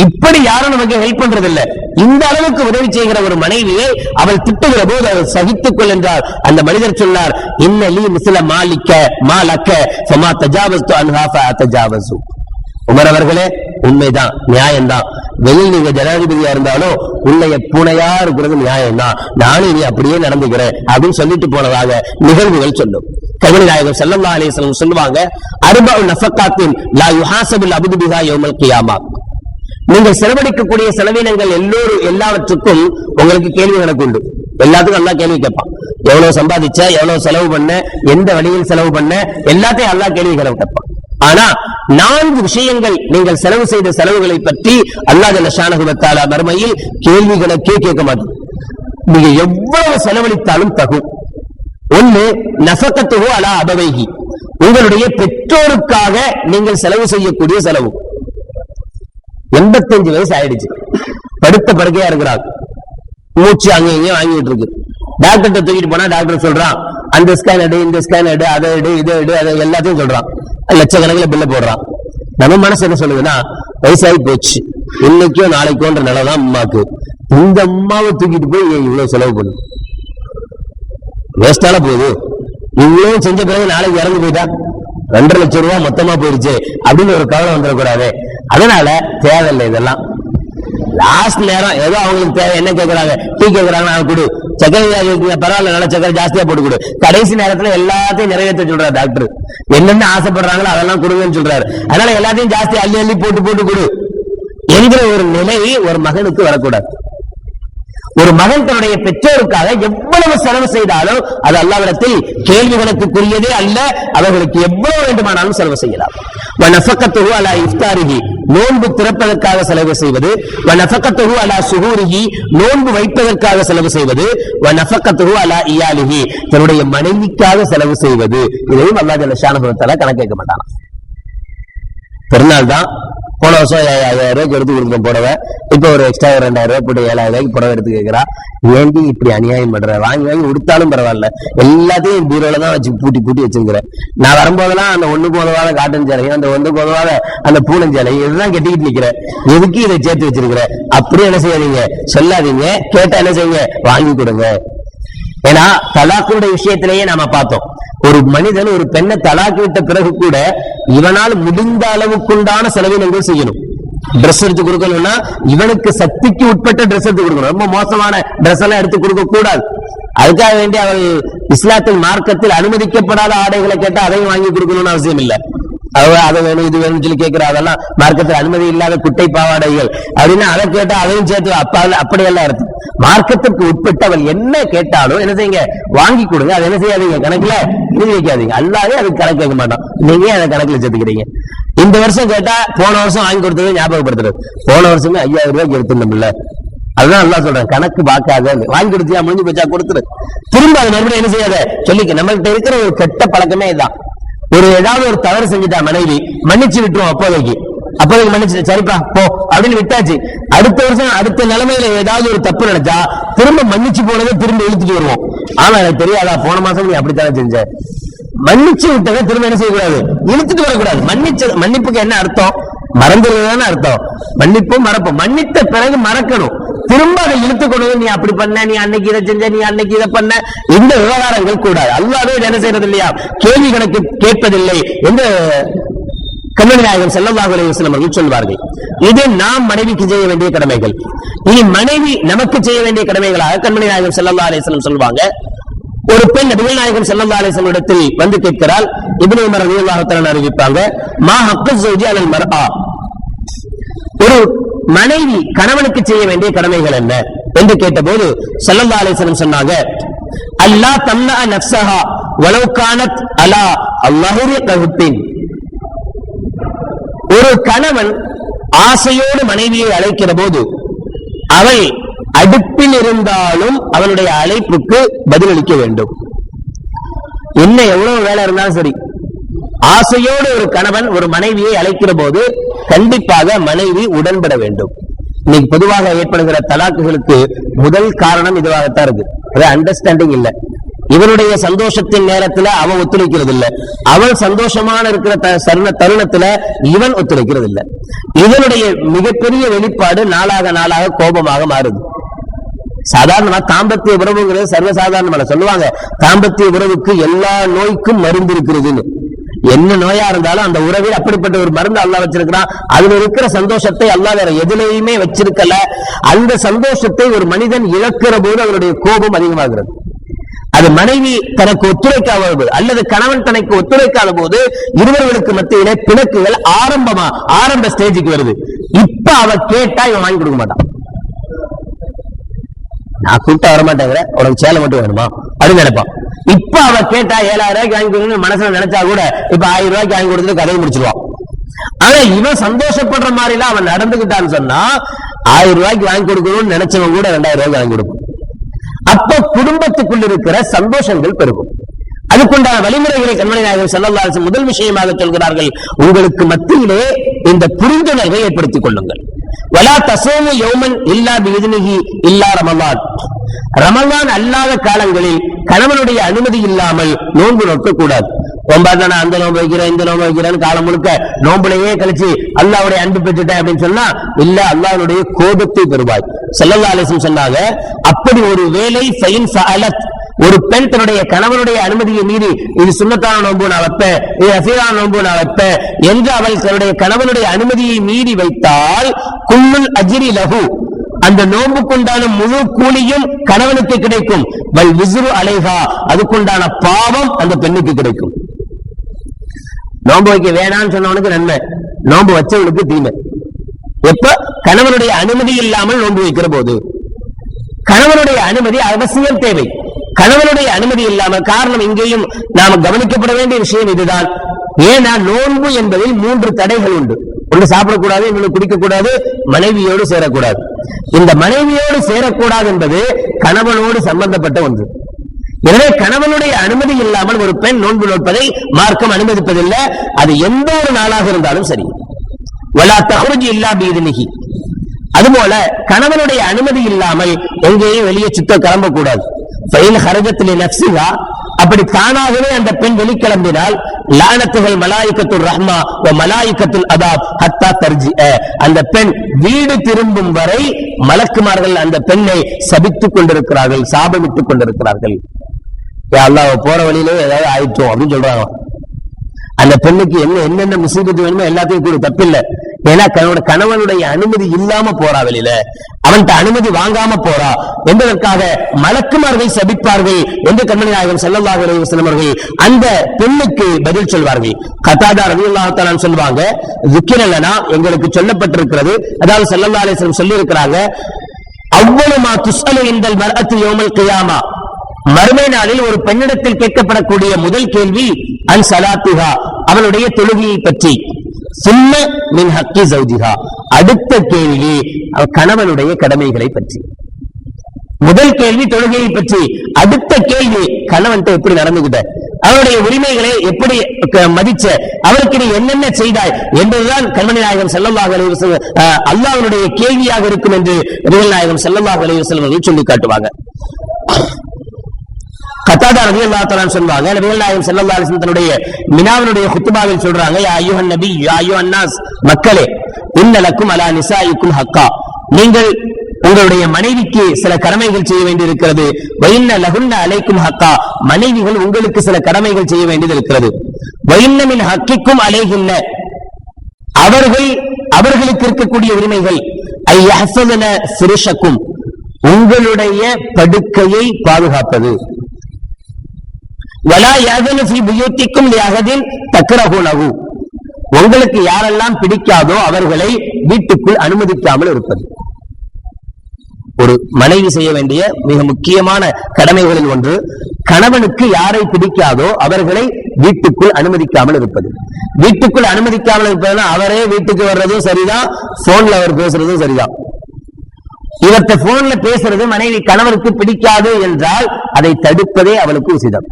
இப்படி யாரும் நமக்கு ஹெல்ப் பண்றது இல்ல. இந்த அளவுக்கு உதவி செய்கிற ஒரு மனைவியை அவள் திட்டுகிற போது அவள் சகித்துக் கொள் என்றார். அந்த மனிதர் சொன்னார், இன்னலி மிஸ்ல மாலிக்க மாலக்க ஃபமா தஜாவஸ்து அன்ஹா ஃபஅதஜாவஸு. உமர் அவர்களே, உண்மைதான், நியாயம்தான். வெளியில் நீங்க ஜனாதிபதியா இருந்தாலும் உன்னைய பூனையா இருக்கிறது நியாயம்தான், நானும் இனி அப்படியே நடந்துக்கிறேன் அப்படின்னு சொல்லிட்டு போனதாக நிகழ்வுகள் சொல்லும். கவிஞ நாயகம் ஸல்லல்லாஹு அலைஹி வஸல்லம் சொல்லுவாங்க, அர்பஉ நஃபகாத்தின் லா யுஹாஸபுல் அப்து பிஹா யௌமல் கியாமா. நீங்கள் செலவழிக்கக்கூடிய செலவினங்கள் எல்லாவற்றுக்கும் உங்களுக்கு கேள்வி கணக்கு உண்டு. எல்லாத்துக்கும் அல்லாஹ் கேள்வி கேட்பான். எவ்வளவு சம்பாதிச்ச, எவ்வளவு செலவு பண்ண, எந்த வழியில் செலவு பண்ண, எல்லாத்தையும் அல்லாஹ் கேள்வி கணக்கு கேட்பான். ஆனா 4 விஷயங்கள் நீங்கள் செலவு செய்த செலவுகளை பற்றி அல்லாஹ் ஜல்ல ஷானஹு வ தஆலா மறுமையில் கேள்வி கணக்கே கேட்க மாட்டான். நீங்க எவ்வளவு செலவழித்தாலும் தகும். ஒண்ணு, நஃபகத்துஹு அலா அபவைஹி, உங்களுடைய பெற்றோருக்காக நீங்கள் செலவு செய்யக்கூடிய செலவு. 85 வயசு ஆயிடுச்சு, படுத்த படுக்கையா இருக்கிறாங்க, மூச்சு அங்க இங்கேயும் வாங்கிட்டு இருக்கு. டாக்டர் தூக்கிட்டு போனா டாக்டர் சொல்றான், அந்த ஸ்கேன் எடு, இந்த ஸ்கேன் எடு, அதை எடு, இதை எடு, அதை எல்லாத்தையும் சொல்றான், லட்சக்கணக்கில் பில்ல போடுறான். நம்ம மனசு என்ன சொல்லுதுன்னா, வயசாகி போச்சு, இன்னைக்கோ நாளைக்கோன்ற நிலைதான் அம்மாக்கு, இந்த அம்மாவை தூக்கிட்டு போய் இவ்வளவு செலவு பண்ணு, வேஸ்டால போகுது, இவ்வளவு செஞ்ச பிறகு நாளைக்கு இறந்து போயிட்டா 2.5 லட்சம் ரூபாய் மொத்தமா போயிடுச்சு அப்படின்னு ஒரு கவலை வந்துடக்கூடாது. அதனால தேவையில்லை இதெல்லாம். லாஸ்ட் நேரம் ஏதோ அவங்களுக்கு தேவை, என்ன கேட்கறாங்க, டீ கேட்கறாங்க, நான் கொடு, சக்கரை பரவாயில்ல, நல்ல சக்கரை ஜாஸ்தியா போட்டு கொடு. கடைசி நேரத்துல எல்லாத்தையும் நிறைவேற்ற சொல்றாரு டாக்டர், என்னென்ன ஆசைப்படுறாங்களோ அதெல்லாம் கொடுங்கன்னு சொல்றாரு. அதனால எல்லாத்தையும் ஜாஸ்தி அள்ளி அள்ளி போட்டு போட்டு கொடு என்கிற ஒரு நிலை ஒரு மகனுக்கு வரக்கூடாது. ஒரு மகன் தன்னுடைய பெற்றோருக்காக எவ்வளவு செலவு செய்தாலும் அது அல்லாஹ்விடத்தில் கேள்விகளுக்குரியதே அல்ல. அவர்களுக்கு எவ்வளவு வேண்டுமானாலும் செலவு செய்யலாம். வனஃபகத்துஹு அலா இஃப்தாரிஹி, நோன்பு திறப்பதற்காக செலவு செய்வது. வனஃபகத்துஹு அலா சுஹூரிஹி, நோன்பு வைப்பதற்காக செலவு செய்வது. வனஃபகத்துஹு அலா இயாலிஹி, தன்னுடைய மனைவிக்காக செலவு செய்வது. இதையும் அல்லாஹ் ஜல்ல ஷானஹு வ தஆலா கணக்கு கேட்க மாட்டான். பெருநாள் தான், போன வருஷம் 5000 ரூபாய்க்கு எடுத்து கொடுத்தோம் புடவை, இப்ப ஒரு எக்ஸ்ட்ரா 2000 ரூபாய் போட்டு 7000 ரூபாய்க்கு புடவை எடுத்து கேட்கிறா. ஏண்டி இப்படி அநியாயம் பண்ற, வாங்கி வாங்கி உடுத்தாலும் பரவாயில்ல, எல்லாத்தையும் பீரோல தான் வச்சு பூட்டி பூட்டி வச்சிருக்கிறேன். நான் வரும்போதெல்லாம் அந்த 1க்கு உதவாத காட்டன் சேலை, அந்த 1க்கு உதவாத அந்த பூனஞ்சேலை, இதுதான் கெட்டிக்கிட்டு நிக்கிறேன், எதுக்கு இதை சேர்த்து வச்சிருக்கிறேன். அப்படி என்ன செய்யாதீங்க, சொல்லாதீங்க, கேட்டா என்ன செய்யுங்க, வாங்கி கொடுங்க. ஏன்னா தலாக்குடைய விஷயத்திலேயே நாம பார்த்தோம், ஒரு மனிதன் ஒரு பெண்ணை தலாக்கு விட்ட பிறகு கூட இவனால் முடிந்த அளவுக்குண்டான செலவினங்கள் செய்யணும். டிரெஸ் எடுத்து கொடுக்கணும்னா இவனுக்கு சக்திக்கு உட்பட்ட டிரெஸ் எடுத்து கொடுக்கணும், ரொம்ப மோசமான டிரெஸ் எல்லாம் எடுத்து கொடுக்க கூடாது. அதுக்காக வேண்டி அவள் இஸ்லாத்தின் மார்க்கத்தில் அனுமதிக்கப்படாத ஆடைகளை கேட்டா அதையும் வாங்கி கொடுக்கணும்னு அவசியம் இல்லை. அதை வேணும் இது வேணும்னு சொல்லி கேட்கிற அதெல்லாம் மார்க்கத்தில் அனுமதி இல்லாத குட்டை பாவாடைகள் அப்படின்னு அதை கேட்டா அதையும் சேர்த்து அப்படியெல்லாம் இருக்கு. மார்க்கத்திற்கு உட்பட்டு அவள் என்ன கேட்டாலும் என்ன செய்யுங்க, வாங்கி கொடுங்க. அதை என்ன செய்யாதீங்க, கணக்குல எழுதி வைக்காதீங்க. அல்லாவே அதுக்கு கணக்கு வைக்க மாட்டோம், நீங்க அதை கணக்குல சேர்த்துக்கிறீங்க. இந்த வருஷம் கேட்டா போன வருஷம் வாங்கி கொடுத்தது ஞாபகப்படுத்துறது, போன வருஷமே 5000 ரூபாய்க்கு எடுத்துருந்தோம்ல, அதுதான் நல்லா சொல்றேன். கணக்கு பார்க்காத, வாங்கி கொடுத்தியா முடிஞ்சு போச்சா கொடுத்துரு, திரும்ப அது மறுபடியும் என்ன செய்யாத சொல்லிக்க. நம்மகிட்ட இருக்கிற ஒரு கெட்ட பழக்கமே இதுதான். ஏதாவது ஒரு தவறு செஞ்சுட்டா மனைவி மன்னிச்சு விட்டுருவோம், அப்போதைக்கு மன்னிச்சு சரிப்பா போ அப்படின்னு விட்டாச்சு. அடுத்த வருஷம் அடுத்த நிலைமையில ஏதாவது ஒரு தப்பு நினைச்சா திரும்ப மன்னிச்சு போனதை திரும்ப இழுத்துட்டு வருவோம். ஆனா எனக்கு தெரியாதா, போன மாசம் நீ அப்படித்தானே செஞ்ச, மன்னிச்சு விட்டதை திரும்ப என்ன செய்யக்கூடாது, இழுத்துட்டு வரக்கூடாது. மன்னிப்புக்கு என்ன அர்த்தம், மறந்துடுறதுதானே அர்த்தம். மன்னிப்பும் மறப்போம், மன்னித்த பிறகு மறக்கணும். திரும்ப அதை இழுத்துக் கொண்டு நீ அப்படி பண்ண, நீ அன்னைக்கு இதை செஞ்ச, நீ அன்னைக்கு இதை பண்ண, இந்த விவகாரங்கள் கூடாது. அல்லாஹ்வே என்ன செய்யறது இல்லையா, கேள்வி கணக்கு கேட்பதில்லை என்று கண்மணி நாயகம் ஸல்லல்லாஹு அலைஹி வஸல்லம் அவர்கள் சொல்வார்கள். இது நாம் மனைவிக்கு செய்ய வேண்டிய கடமைகள். இனி மனைவி நமக்கு செய்ய வேண்டிய கடமைகளாக கண்மணி நாயகம் ஸல்லல்லாஹு அலைஹி வஸல்லம் சொல்வாங்க. ஒரு பெண் நபிகள் நாயகம் ஸல்லல்லாஹு அலைஹி வஸல்லம் இடத்தில் வந்து கேட்கிறாள். இப்னு உமர் ரலியல்லாஹு தஆலா அறிவிப்பாங்க, மா ஹக்கு ஸௌஜி அலல் மர்ஆ, ஒரு மனைவி கணவனுக்கு செய்ய வேண்டிய கடமைகள் என்ன என்று கேட்டபோது ஸல்லல்லாஹு அலைஹி வஸல்லம் சொன்னாங்க, அல்லா தம்னா நஃப்ஸஹா வலவ் கானத் அலா அல்லாஹுரி கஹுத்தின். ஒரு கணவன் ஆசையோடு மனைவியை அழைக்கிற போது அவள் அடுப்பில் இருந்தாலும் அவனுடைய அழைப்புக்கு பதிலளிக்க வேண்டும். என்ன எவ்வளவு வேலை இருந்தாலும் சரி, ஆசையோடு ஒரு கணவன் ஒரு மனைவியை அழைக்கிற போது கண்டிப்பாக மனைவி உடன்பட வேண்டும். இன்னைக்கு பொதுவாக ஏற்படுகிற தலாக்குகளுக்கு முதல் காரணம் இதுவாகத்தான் இருக்கு, அண்டர்ஸ்டாண்டிங் இல்ல. இவனுடைய சந்தோஷத்தின் நேரத்துல அவன் ஒத்துழைக்கிறது இல்ல, அவன் சந்தோஷமான இருக்கிற தருணத்துல இவன் ஒத்துழைக்கிறது இல்ல. இதனுடைய மிகப்பெரிய வெளிப்பாடு நாளாக நாளாக கோபமாக மாறுது. சாதாரணமா தாம்பத்திய உறவுங்கிறது சர்வசாதாரணமான சொல்லுவாங்க, தாம்பத்திய உறவுக்கு எல்லா நோய்க்கும் மருந்து இருக்கிறதுன்னு. என்ன நோயா இருந்தாலும் அந்த உறவில் அப்படிப்பட்ட ஒரு மருந்து அல்லாஹ் வச்சிருக்கிறான். அதுல இருக்கிற சந்தோஷத்தை அல்லாஹ் வேற எதுலையுமே வச்சிருக்கல. அந்த சந்தோஷத்தை ஒரு மனிதன் இழக்கிற போது அவருடைய கோபம் அதிகமாகிறது. அது மனைவி தனக்கு ஒத்துழைக்காத போது அல்லது கணவன் தனக்கு ஒத்துழைக்காத போது இருவர்களுக்கு மத்தியிலே பிணக்குகள் ஆரம்ப ஸ்டேஜுக்கு வருது. இப்ப அவ கேட்டா இவன் வாங்கி கொடுக்க மாட்டான். நான் கூப்பிட்டா வரமாட்டேங்கிற, உனக்கு சேலை மட்டும் வேணுமா அப்படின்னு நினைப்பான். இப்ப அவ கேட்டா 7000 ரூபாய்க்கு வாங்கி கொடுக்கணும்னு மனசுல நினைச்சா கூட இப்ப 1000 ரூபாய்க்கு வாங்கி கொடுத்துட்டு கதையை முடிச்சிருவான். ஆனா இவன் சந்தோஷப்படுற மாதிரி எல்லாம் அவன் நடந்துகிட்டான்னு சொன்னா 1000 ரூபாய்க்கு வாங்கி கொடுக்கணும்னு நினைச்சவன் கூட 2000 ரூபாய்க்கு வாங்கி கொடுக்கும். அப்ப குடும்பத்துக்குள் இருக்கிற சந்தோஷங்கள் பெருகும். அதுக்குண்டான வழிமுறைகளை கண்மணி நாயகம் ஸல்லல்லாஹு அலைஹி வஸல்லம் முதல் விஷயமாக சொல்கிறார்கள், உங்களுக்கு மத்தியிலே இந்த புரிந்துணர்வை ஏற்படுத்திக் கொள்ளுங்கள். வலா தஸூமு யௌமன் இல்லா பிஇذنஹி இல்லா ரமலான். ரமலான் அல்லாத காலங்களில் கணவனுடைய அனுமதி இல்லாமல் நோன்பு நோக்க கூடாது. நான் அந்த நோன்பு வைக்கிறேன் இந்த நோன்பு வைக்கிறேன்னு காலம் முழுக்க நோன்புலையே கழிச்சு அல்லாஹ்வுடைய அன்பு பெற்றுட்டேன் அப்படின்னு சொன்னா இல்ல, அல்லாஹ்வுடைய கோபத்தை பெறுவாய். ஸல்லல்லாஹு அலைஹி வஸல்லம் சொன்னாங்க, அப்படி ஒரு வேலை ஃபைன் ஃபஅலத், ஒரு பெண் தன்னுடைய கணவனுடைய அனுமதியை மீறி இது சுன்னத்தான நோன்பு நான் வைப்பேன், இது அஃபீரான நோன்பு நான் வைப்பேன் என்று அவள் தன்னுடைய கணவனுடைய அனுமதியை மீறி வைத்தால் குல்லுல் அஜ்ரி லஹு, அந்த நோன்புக்குண்டான முழு கூலியும் கணவனுக்கு கிடைக்கும். வல் விஸ்ரு அலைஹா, அதுக்குண்டான பாவம் அந்த பெண்ணுக்கு கிடைக்கும். நோன்பு வைக்க வேணான்னு சொன்னவனுக்கு நன்மை, நோன்பு வச்சவனுக்கு தீமை. எப்ப கணவனுடைய அனுமதி இல்லாமல் நோன்பு வைக்கிற போது. கணவனுடைய அனுமதி அவசியம் தேவை. கணவனுடைய அனுமதி இல்லாமல், காரணம் இங்கேயும் நாம கவனிக்கப்பட வேண்டிய விஷயம் இதுதான். ஏன்னா நோன்பு என்பதில் 3 தடைகள் உண்டு. ஒன்று சாப்பிடக்கூடாது, இன்னொன்று குடிக்கக்கூடாது, மனைவியோடு சேரக்கூடாது. இந்த மனைவியோடு சேரக்கூடாது என்பது கணவனோடு சம்பந்தப்பட்ட ஒன்று. எனவே கணவனுடைய அனுமதி இல்லாமல் ஒரு பெண் நோன்பு நோட்பதை மார்க்கம் அனுமதிப்பதில்லை. அது எந்த ஒரு நாளாக இருந்தாலும் சரி. வலா தஹ்ருஜ் இல்லா பிஇذنஹி. அதுபோல கணவனுடைய அனுமதி இல்லாமல் எங்கேயும் வெளியே சுத்த கிளம்பக்கூடாது. ஃபைன் ஹரஜத் லிநஃப்ஸிஹா, அப்படி தானாகவே அந்த பெண் வெளிக்கிளம்பினால் லானத்துகள் மலாயிகத்துல் ரஹ்மா வ மலாயிகத்துல் அதாப் ஹத்தா தர்ஜிஅ, அந்த பெண் வீடு திரும்பும் வரை மலக்குமார்கள் அந்த பெண்ணை சபித்துக் கொண்டிருக்கிறார்கள், சாபமிட்டுக் கொண்டிருக்கிறார்கள். யா அல்லாஹ், போற வழியிலே ஏதாவது ஆயிட்டோம் அப்படின்னு சொல்றாங்க. அந்த பெண்ணுக்கு என்னென்ன முசீபத்து வேணுமோ எல்லாத்தையும் கூட தப்பில்லை. ஏன்னா கணவனுடைய அனுமதி இல்லாம போறா, வெளியில அவன்கிட்ட அனுமதி வாங்காம போறா என்பதற்காக மலக்குமார்கள் சபிப்பார்கள் என்று கண்மணி நாயகம் ஸல்லல்லாஹு அலைஹி வஸல்லம் அவர்கள் அந்த பெண்ணுக்கு பதில் சொல்வார்கள். கதாதா ரலியல்லாஹு தஆலா சொல்வாங்க, ذكرலனா எங்களுக்கு சொல்லப்பட்டிருக்கிறது, அதாவது ஸல்லல்லாஹு அலைஹி வஸல்லம் சொல்லி இருக்கிறாங்க, அவ்வளவு மா துஸ்அலு இன்தல் மர்அத்து யௌமல் கியாமா, மறுமை நாளில் ஒரு பெண்ணிடத்தில் கேட்கப்படக்கூடிய முதல் கேள்வி அன் ஸலாத்திஹா, அவளுடைய தொழுகையை பற்றி. சும்ம மின் ஹக்கி ஜௌஜிஹா, அடுத்த கேள்வி கணவனுடைய கடமைகளை பற்றி. முதல் கேள்வி தொழுகையை பற்றி, அடுத்த கேள்வி கணவன்கிட்ட எப்படி நடந்துகிட்ட, அவருடைய உரிமைகளை எப்படி மதிச்ச, அவருக்கு நீ என்னென்ன செய்தாய் என்பதுதான் கண்மணி நாயகம் ஸல்லல்லாஹு அலைஹி வஸல்லம் அல்லாஹ்வுடைய கேள்வியாக இருக்கும் என்று நபிகள் நாயகம் ஸல்லல்லாஹு அலைஹி வஸல்லம் சொல்லி காட்டுவாங்க. கதாதா ரலியல்லாஹு தஆலா சொல்வாங்க, நபிகள் நாயகம் ஸல்லல்லாஹு அலைஹி வஸல்லம் தன்னுடைய மினாவினுடைய குத்பாவில் சொல்றாங்க, யா அய்யுஹன் நபி யா அய்யுஹன் நாஸ், மக்களே, இன்னலக்கும் அலா நிசாயிக்கும் ஹக்கா, நீங்கள் உங்களுடைய மனைவிக்கு சில கடமைகள் செய்ய வேண்டியிருக்கிறது. வயின்ன லகுன்ன அலைக்கும் ஹக்கா, மனைவிகள் உங்களுக்கு சில கடமைகள் செய்ய வேண்டியது இருக்கிறது. வயின்ன மின் ஹக்கிக்கும் அலைகின்ன, அவர்களுக்கு இருக்கக்கூடிய உரிமைகள். ஐ யஹ்ஃபதுன ஃபிருஷக்கும், உங்களுடைய படுக்கையை பாதுகாப்பது. வலா யஅதனு ஃபீ புயூத்திக்கும் லிஅஹதின் தக்ரஹுனஹு, உங்களுக்கு யாரெல்லாம் பிடிக்காதோ அவர்களை வீட்டுக்குள் அனுமதிக்காமல் இருப்பது. ஒரு மனைவி செய்ய வேண்டிய மிக முக்கியமான கடமைகளில் ஒன்று, கணவனுக்கு யாரை பிடிக்காதோ அவர்களை வீட்டுக்குள் அனுமதிக்காமல் இருப்பது. வீட்டுக்குள் அனுமதிக்காமல் இருப்பதுன்னா அவரே வீட்டுக்கு வர்றதும் சரிதான், போன்ல அவர் பேசுறதும் சரிதான். இவர்கிட்ட போன்ல பேசுறது மனைவி கணவனுக்கு பிடிக்காது என்றால் அதை தடுப்பதே அவளுக்கு உசிதம்.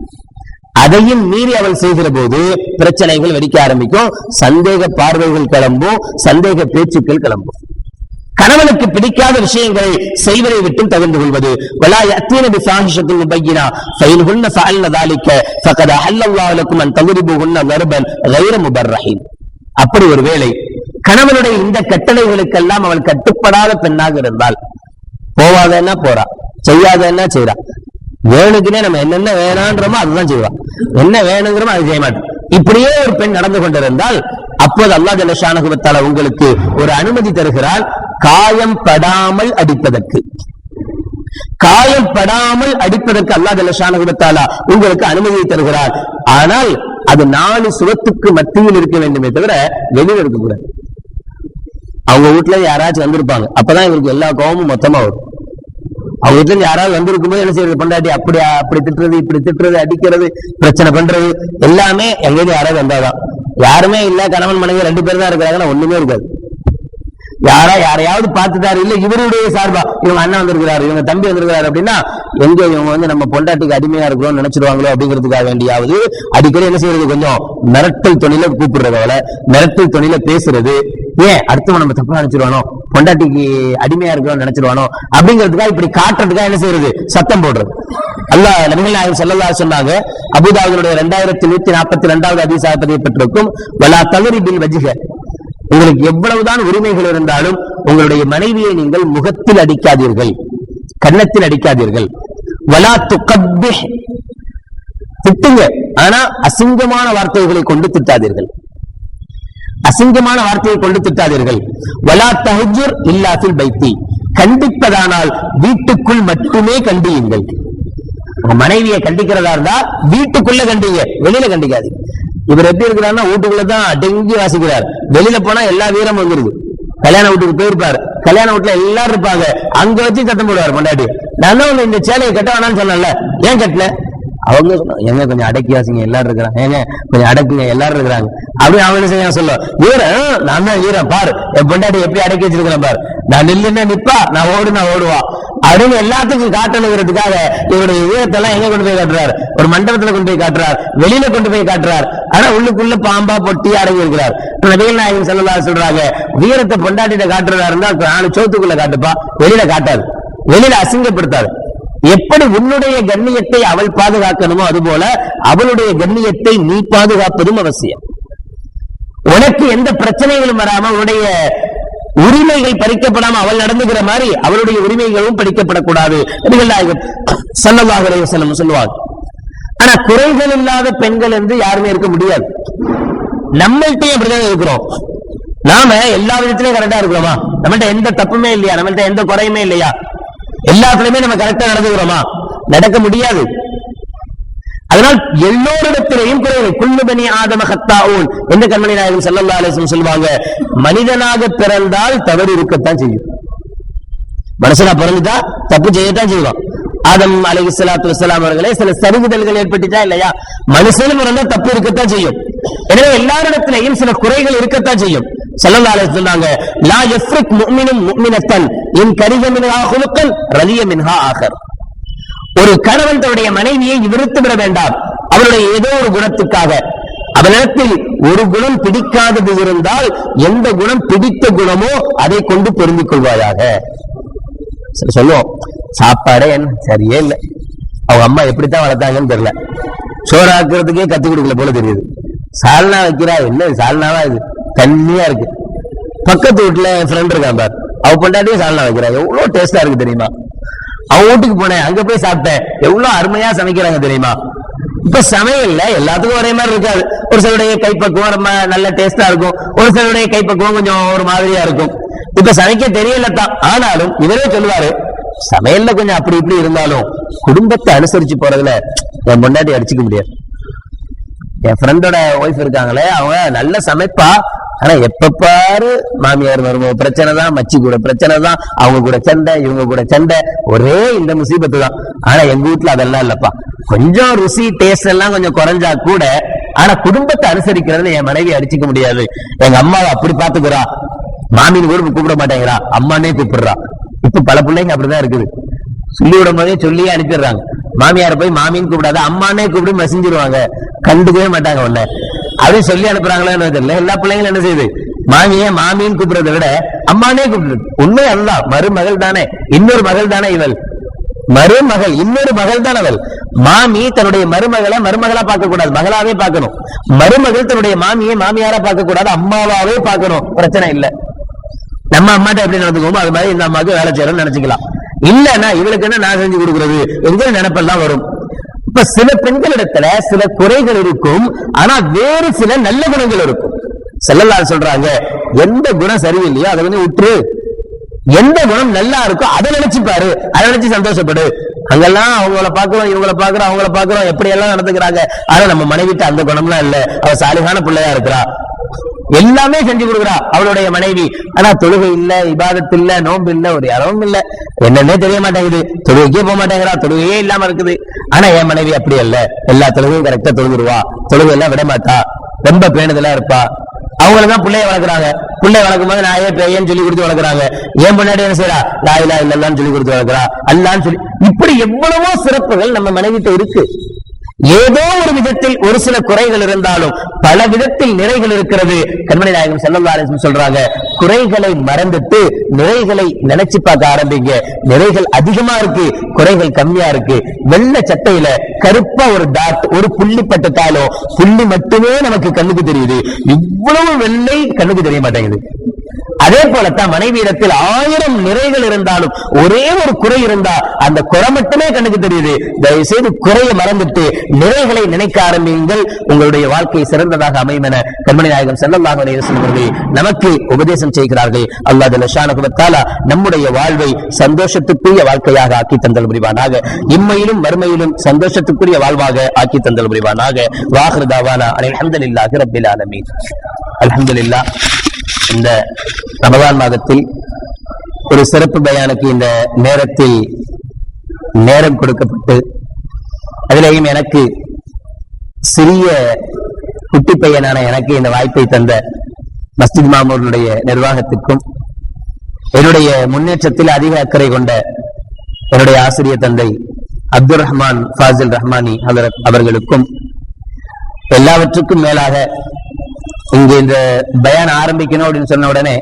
அதையும் மீறி அவள் செய்கிற போது பிரச்சனைகள் வெடிக்க ஆரம்பிக்கும், சந்தேக பார்வைகள் கிளம்பும், சந்தேக பேச்சுக்கள் கிளம்பும். கணவனுக்கு பிடிக்காத விஷயங்களை செய்வதை விட்டு தவிர்த்து கொள்வது. வலா யஅதீன பிஃபாஹிஷத்தின் முபய்யினா ஃபைன்ஹுன்ன ஃபஅல்ன ذلك فقد احل الله لكم ان تضربوهن ضربا غير مبرحين. அப்படி ஒரு வேளை கணவனுடைய இந்த கட்டளைகளுக்கெல்லாம் அவள் கட்டுப்படாத பெண்ணாக இருந்தால், போவாதன்னா போறா, செய்யாதன்னா செய்யறா, வேணுக்குனே நம்ம என்னென்ன வேணான்றோமோ அதுதான் செய்வான், என்ன வேணுங்கிறோமோ அது செய்ய மாட்டோம், இப்படியே ஒரு பெண் நடந்து கொண்டிருந்தால் அப்போது அல்லாஹ் ஜல்ல ஷானஹு வ தஆலா உங்களுக்கு ஒரு அனுமதி தருகிறார், காயம் படாமல் அடிப்பதற்கு. காயம் படாமல் அடிப்பதற்கு அல்லாஹ் ஜல்ல ஷானஹு வ தஆலா உங்களுக்கு அனுமதியை தருகிறார். ஆனால் அது 4 சுவத்துக்கு மத்தியில் இருக்க வேண்டுமே தவிர வெளியில் இருக்கக்கூடாது. அவங்க வீட்டுல யாராச்சும் வந்திருப்பாங்க, அப்பதான் இவருக்கு எல்லா கோபமும் மொத்தமா வரும். அவங்க வீட்டுல யாராவது வந்திருக்கும் போது என்ன செய்யறது, பொண்டாட்டி அப்படி திட்டுறது, இப்படி திட்டுறது, அடிக்கிறது, பிரச்சனை பண்றது எல்லாமே எங்க யாராவது வந்தாதான். யாருமே இல்ல, கணவன் மனைவி 2 பேர் தான் இருக்கிறாங்கன்னா ஒண்ணுமே இருக்காது. யாரையாவது பார்த்துட்டாரு, இல்ல இவருடைய சார்பா இவங்க அண்ணன் வந்திருக்கிறாரு, இவங்க தம்பி வந்திருக்கிறாரு அப்படின்னா எங்க இவங்க நம்ம பொண்டாட்டிக்கு அடிமையா இருக்கிறோம் நினைச்சிருவாங்களோ அப்படிங்கிறதுக்காக வேண்டியாவது அடிக்கடி என்ன செய்யறது, கொஞ்சம் மிரட்டல் தொழில கூப்பிடுறது, அவளை மிரட்டல் தொழில பேசுறது. ஏன் அடுத்தவன் நம்ம தப்பா நினைச்சிருவானோ, பொண்டாட்டிக்கு அடிமையா இருக்கிறோம் நினைச்சிருவானோ அப்படிங்கிறதுக்காக இப்படி காட்டுறதுக்காக என்ன செய்யறது, சத்தம் போடுறது. அல்லாஹ் நபிகள் நாயகம் ஸல்லல்லாஹு அலைஹி வஸல்லம் சொன்னாங்க, அபூதாவுதுடைய 2142வது ஹதீஸாக பதியப்பட்டிருக்கும், வலா தலரிபில் வஜ்ஹ, உங்களுக்கு எவ்வளவுதான் உரிமைகள் இருந்தாலும் உங்களுடைய மனைவியை நீங்கள் முகத்தில் அடிக்காதீர்கள், கன்னத்தில் அடிக்காதீர்கள். வலா துகப்பிஹ், திட்டுங்க, ஆனா அசிங்கமான வார்த்தைகளை கொண்டு திட்டாதீர்கள், அசிங்கமான வார்த்தையை கொண்டு திட்டாதீர்கள். வலா தஹஜுர் இல்லா ஃபில் பைத்தி, கண்டிப்பதானால் வீட்டுக்குள் மட்டுமே கண்டியுங்கள். உங்க மனைவியை கண்டிக்கிறதா இருந்தா வீட்டுக்குள்ள கண்டிங்க, வெளியில கண்டிக்காதீங்க. இவர் எப்படி இருக்கிறாருன்னா வீட்டுக்குள்ளதான் டெங்கி வாசிக்கிறார், வெளியில போனா எல்லா வீரமும் வந்துருது. கல்யாண வீட்டுக்கு போயிருப்பாரு, கல்யாண வீட்டுல எல்லாரும் இருப்பாங்க, அங்க வச்சு சத்தம் போடுவார் பொண்டாட்டி. நான் தான் இந்த சேலையை கட்ட வேணாம்னு சொன்னேன்ல, ஏன் கட்டல, அவங்க எங்க கொஞ்சம் அடக்கி வாசிங்க, எல்லாரும் இருக்கிறாங்க, ஏங்க கொஞ்சம் அடக்குங்க, எல்லாரும் இருக்கிறாங்க அப்படி அவங்க செய்ய சொல்ல, வீரன் நான் தான் வீரன் பாரு, என் பொண்டாட்டி எப்படி அடக்கி வச்சிருக்கிறேன் பாரு, நான் நில்லுன்னா நிப்பா, நான் ஓடுவா அப்படின்னு எல்லாத்துக்கும் காட்டணுங்கிறதுக்காக இவருடைய வீரத்தெல்லாம் எங்க கொண்டு போய் காட்டுறாரு, ஒரு மண்டபத்துல கொண்டு போய் காட்டுறார், வெளியில கொண்டு போய் காட்டுறார். ஆனா உள்ளுக்குள்ள பாம்பா பொட்டி அடங்கி இருக்கிறார். நபிகள் நாயகம் ஸல்லல்லாஹு அலைஹி சொல்றாங்க, வீரத்தை பொண்டாட்டிட்ட காட்டுறதா இருந்தா 4 சோத்துக்குள்ள காட்டுப்பா, வெளியில காட்டாது, வெளியில அசிங்கப்படுத்தாது. எப்படி உன்னுடைய கண்ணியத்தை அவள் பாதுகாக்கணுமோ அதுபோல அவளுடைய கண்ணியத்தை நீ பாதுகாப்பதும் அவசியம். உனக்கு எந்த பிரச்சனைகளும் வராம உன்னுடைய உரிமைகள் பறிக்கப்படாம அவள் நடந்துகிற மாதிரி அவளுடைய உரிமைகளும் பறிக்கப்படக்கூடாது. நபிகள் நாயகம் ஸல்லல்லாஹு அலைஹி வஸல்லம் சொல்லுவாங்க. ஆனா குறைகள் இல்லாத பெண்கள் என்று யாருமே இருக்க முடியாது. நம்மள்கிட்டயும் அப்படிதான் இருக்கிறோம். நாம எல்லா விதத்திலயும் கரெக்டா இருக்கிறோமா? நம்மள்ட்ட எந்த தப்புமே இல்லையா? நம்மள்ட்ட எந்த குறையுமே இல்லையா? எல்லாத்துலயுமே நம்ம கரெக்டா நடந்துக்கிறோமா? நடக்க முடியாது. அதனால் எல்லோரிடத்திலையும் குறைகள். குல்லு பனி ஆதம ஹத்தாஊன் என்று கண்மணி நாயகம் ஸல்லல்லாஹு அலைஹி வஸல்லம் சொல்வாங்க. மனிதனாக பிறந்தால் தவறு இருக்கத்தான் செய்யும். மனுஷனா பிறந்துட்டா தப்பு செய்யத்தான் செய்வான். ஆதம் அலைஹிஸ்ஸலாத்து வஸ்ஸலாம் அவர்களே சில சருகுதல்கள் ஏற்பட்டுச்சா இல்லையா? மனுஷனும் பிறந்தா தப்பு இருக்கத்தான் செய்யும். எனவே எல்லாரிடத்திலையும் சில குறைகள் இருக்கத்தான் செய்யும். ஸல்லல்லாஹு அலைஹி வஸல்லம் சொன்னாங்க, லா யஃப்ரிக் முஃமினுன் முஃமினத்தன் இன் கரிஹ மின்ஹா குலுகன் ரலிய மின்ஹா ஆகர். ஒரு கணவன் தன்னுடைய மனைவியை விருத்து விட வேண்டாம். அவருடைய ஏதோ ஒரு குணத்துக்காக. அவனிடத்தில் ஒரு குணம் பிடிக்காதது இருந்தால் எந்த குணம் பிடித்த குணமோ அதை கொண்டு பொருந்திக் கொள்வாயாக. சொல்லுவோம், சாப்பாடே என்ன சரியே இல்லை, அவங்க அம்மா எப்படித்தான் வளர்த்தாங்கன்னு தெரியல, சோறாக்குறதுக்கே கத்து கொடுக்கல போல தெரியுது, சால்னா வைக்கிறா, என்ன சால்னாவா இது, தண்ணியா இருக்கு. பக்கத்து வீட்டுல என் ஃப்ரெண்ட் இருக்கான் பார், அவ பொண்டாட்டியே சால்னா வைக்கிறா, எவ்வளவு டேஸ்டா இருக்கு தெரியுமா. அவன் வீட்டுக்கு போனேன், அங்க போய் சாப்பிட்டேன், எவ்வளவு அருமையா சமைக்கிறாங்க தெரியுமா. இப்ப சமையல்ல எல்லாத்துக்கும் ஒரே மாதிரி இருக்காது. ஒரு சிலருடைய கைப்பக்குவம் ரொம்ப நல்ல டேஸ்டா இருக்கும், ஒரு சிலருடைய கைப்பக்குவம் கொஞ்சம் ஒரு மாதிரியா இருக்கும். இப்ப சமைக்க தெரியலத்தான், ஆனாலும் இவரே சொல்லுவாரு, சமையல்ல கொஞ்சம் அப்படி இப்படி இருந்தாலும் குடும்பத்தை அனுசரிச்சு போறதுல என் முன்னாடி அடிச்சுக்க முடியாது. என் ஃப்ரெண்டோட ஒய்ஃப் இருக்காங்களே, அவங்க நல்ல சமைப்பா, ஆனா எப்ப பாரு மாமியார் மருமக பிரச்சனை தான், மச்சி கூட பிரச்சனை தான், அவங்க கூட சண்டை, இவங்க கூட சண்டை, ஒரே இந்த முசீபத்து தான். ஆனா எங்க வீட்டுல அதெல்லாம் இல்லப்பா, கொஞ்சம் ருசி டேஸ்ட் எல்லாம் கொஞ்சம் குறைஞ்சா கூட, ஆனா குடும்பத்தை அனுசரிக்கிறதுல என் மனைவி அடிச்சுக்க முடியாது. எங்க அம்மாவை அப்படி பாத்துக்கிறா, மாமின்னு கூட கூப்பிட மாட்டேங்கிறா, அம்மானே கூப்பிடுறா. இப்ப பல பிள்ளைங்க அப்படிதான் இருக்குது, சொல்லி விடும் போதே சொல்லியே அனுப்பிடுறாங்க. மாமியார போய் மாமின்னு கூப்பிடாத, அம்மானே கூப்பிட்டு மெசஞ்சிருவாங்க, கண்டுக்கவே மாட்டாங்க. ஒண்ணு அப்படின்னு சொல்லி அனுப்புறாங்களோ தெரியல. எல்லா பிள்ளைங்களும் என்ன செய்யுது, மாமியை மாமின்னு கூப்பிடுறதை விட அம்மானே கூப்பிடுறது. உண்மை அல்ல, மருமகள் தானே, இன்னொரு மகள் தானே இவள், மருமகள் இன்னொரு மகள் தான் அவள். மாமி தன்னுடைய மருமகளை மருமகளா பார்க்க கூடாது, மகளாவே பார்க்கணும். மருமகள் தன்னுடைய மாமியை மாமியாரா பார்க்க கூடாது, அம்மாவாவே பார்க்கணும். பிரச்சனை இல்லை, நம்ம அம்மாட்ட எப்படி நடந்துக்கோமோ அது மாதிரி இந்த அம்மாவுக்கு வேலை செய்யறோம்னு நினைச்சுக்கலாம். இல்லன்னா இவளுக்கு என்ன நான் செஞ்சு கொடுக்கறது எங்க நினைப்பெல்லாம் வரும். இப்ப சில பெண்களிடத்துல சில குறைகள் இருக்கும், ஆனா வேறு சில நல்ல குணங்கள் இருக்கும். ஸல்லல்லாஹு சொல்றாங்க, எந்த குணம் சரியில்லையோ அதை வந்து விட்டுரு, எந்த குணம் நல்லா இருக்கோ அதை நினைச்சு பாரு, அதை நினைச்சு சந்தோஷப்படு. அங்கெல்லாம் அவங்கள பாக்குறோம், இவங்கள பாக்குறோம், அவங்கள பாக்குறோம், எப்படி எல்லாம் நடந்துக்கிறாங்க. ஆனா நம்ம மனைவிட்டு அந்த குணம்லாம் இல்ல, அவ சாலிகான பிள்ளையா இருக்கிறா, எல்லாமே செஞ்சு கொடுக்குறா அவளுடைய மனைவி. ஆனா தொழுகை இல்ல, இபாதத்து இல்ல, நோன்பு இல்ல, ஒரு இடமும் இல்ல, என்னன்னே தெரிய மாட்டேங்குது, தொழுகைக்கே போக மாட்டேங்கிறா, தொழுகையே இல்லாம இருக்குது. ஆனா என் மனைவி அப்படி அல்ல, எல்லா தொழுகையும் கரெக்டா தொழுதுருவா, தொழுகை எல்லாம் விட மாட்டா, ரொம்ப பேணுதலா இருப்பா. அவங்களுதான் பிள்ளைய வளர்க்குறாங்க, பிள்ளை வளர்க்கும் போது நான் ஏன் சொல்லி கொடுத்து வளர்க்குறாங்க, ஏன் முன்னாடி என்ன செய்யறா, லா இலாஹ இல்லல்லாஹ்னு சொல்லி கொடுத்து வளர்க்குறா, அல்லாஹ்னு சொல்லி. இப்படி எவ்வளவோ சிறப்புகள் நம்ம மனைவிட்ட இருக்கு. ஏதோ ஒரு விதத்தில் ஒரு சில குறைகள் இருந்தாலும் பல விதத்தில் நிறைகள் இருக்கிறது. கண்மணி நாயகம் ஸல்லல்லாஹு அலைஹி வஸல்லம் சொல்றாங்க, குறைகளை மறந்துட்டு நிறைகளை நினைச்சு பார்க்க ஆரம்பிங்க. நிறைகள் அதிகமா இருக்கு, குறைகள் கம்மியா இருக்கு. வெள்ளை சட்டையில கருப்பா ஒரு டாட், ஒரு புள்ளி பட்டுட்டாலும் புள்ளி மட்டுமே நமக்கு கண்ணுக்கு தெரியுது, இவ்வளவு வெள்ளை கண்ணுக்கு தெரிய மாட்டேங்குது. அதே போலத்தான் மனைவி இடத்தில் 1000 நிறைகள் இருந்தாலும் ஒரே ஒரு குறை இருந்தா அந்த குறை மட்டுமே கண்ணுக்கு தெரியுது. தயவு செய்து குறையை மறந்துட்டு நிறைகளை நினைக்க ஆரம்பியுங்கள், உங்களுடைய வாழ்க்கை சிறந்ததாக அமையும் என கண்மணி நாயகம் ஸல்லல்லாஹு அலைஹி வஸல்லம் நமக்கு உபதேசம் செய்கிறார்கள். அல்லாஹ் ஜல்ல ஷானஹு வ தஆலா நம்முடைய வாழ்வை சந்தோஷத்துக்குரிய வாழ்க்கையாக ஆக்கி தந்தல் புரிவானாக, இம்மையிலும் மறுமையிலும் சந்தோஷத்துக்குரிய வாழ்வாக ஆக்கி தந்தல் புரிவானாக. வாஹிரு தாவானா அல்ஹம்துலில்லாஹி ரப்பில் ஆலமீன். அல்ஹம்துலில்லாஹ், இந்த ரமலான் மாதத்தில் ஒரு சிறப்பு பயானுக்கு இந்த நேரத்தில் நேரம் கொடுக்கப்பட்டு, அதிலேயும் எனக்கு சிறிய குட்டி பையனான எனக்கு இந்த வாய்ப்பை தந்த மஸ்ஜித் மாமூருடைய நிர்வாகத்திற்கும், என்னுடைய முன்னேற்றத்தில் அதிக அக்கறை கொண்ட என்னுடைய ஆசிரியர் தந்தை அப்துல் ரஹ்மான் ஃபாசில் ரஹ்மானி அவர்களுக்கும், எல்லாவற்றுக்கும் மேலாக இங்க இந்த பயான் ஆரம்பிக்கணும் அப்படின்னு சொன்ன உடனே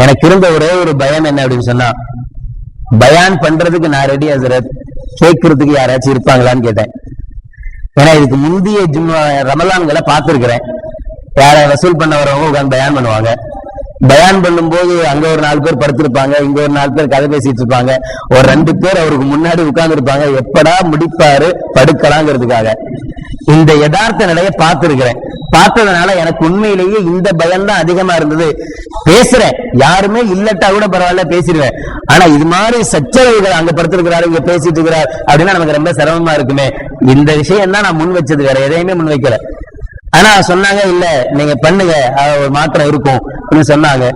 எனக்கு இருந்த ஒரே ஒரு பயம் என்ன அப்படின்னு சொன்னா, பயான் பண்றதுக்கு நான் ரெடி ஹசரத், கேட்கறதுக்கு யாராச்சும் இருப்பாங்களான்னு கேட்டேன். ஏன்னா இதுக்கு முந்தைய ரமலான்களை பார்த்திருக்கிறேன், யார வசூல் பண்ண வரவங்க உட்காந்து பயான் பண்ணுவாங்க. பயான் பண்ணும் போது அங்க ஒரு 4 பேர் படுத்திருப்பாங்க, இங்க ஒரு 4 பேர் கதை பேசிட்டு இருப்பாங்க, ஒரு 2 பேர் அவருக்கு முன்னாடி உட்கார்ந்து இருப்பாங்க, எப்படா முடிப்பாரு படுக்கலாங்கிறதுக்காக. இந்த யதார்த்த நிலையை பார்த்திருக்கிறேன். பார்த்ததுனால எனக்கு உண்மையிலேயே இந்த பயம் தான் அதிகமா இருந்தது. பேசுறேன், யாருமே இல்லட்டா கூட பரவாயில்ல பேசிடுவேன். ஆனா இது மாதிரி சச்சரவுகள் அங்க படுத்திருக்கிறாரு, இங்க பேசிட்டு இருக்கிறார் அப்படின்னா நமக்கு ரொம்ப சிரமமா இருக்குமே. இந்த விஷயம் தான் நான் முன் வச்சது, வேற எதையுமே முன் வைக்கல. ஆனா சொன்னாங்க, இல்ல நீங்க பண்ணுங்க, ஒரு மாற்றம் இருக்கும் அப்படின்னு சொன்னாங்க.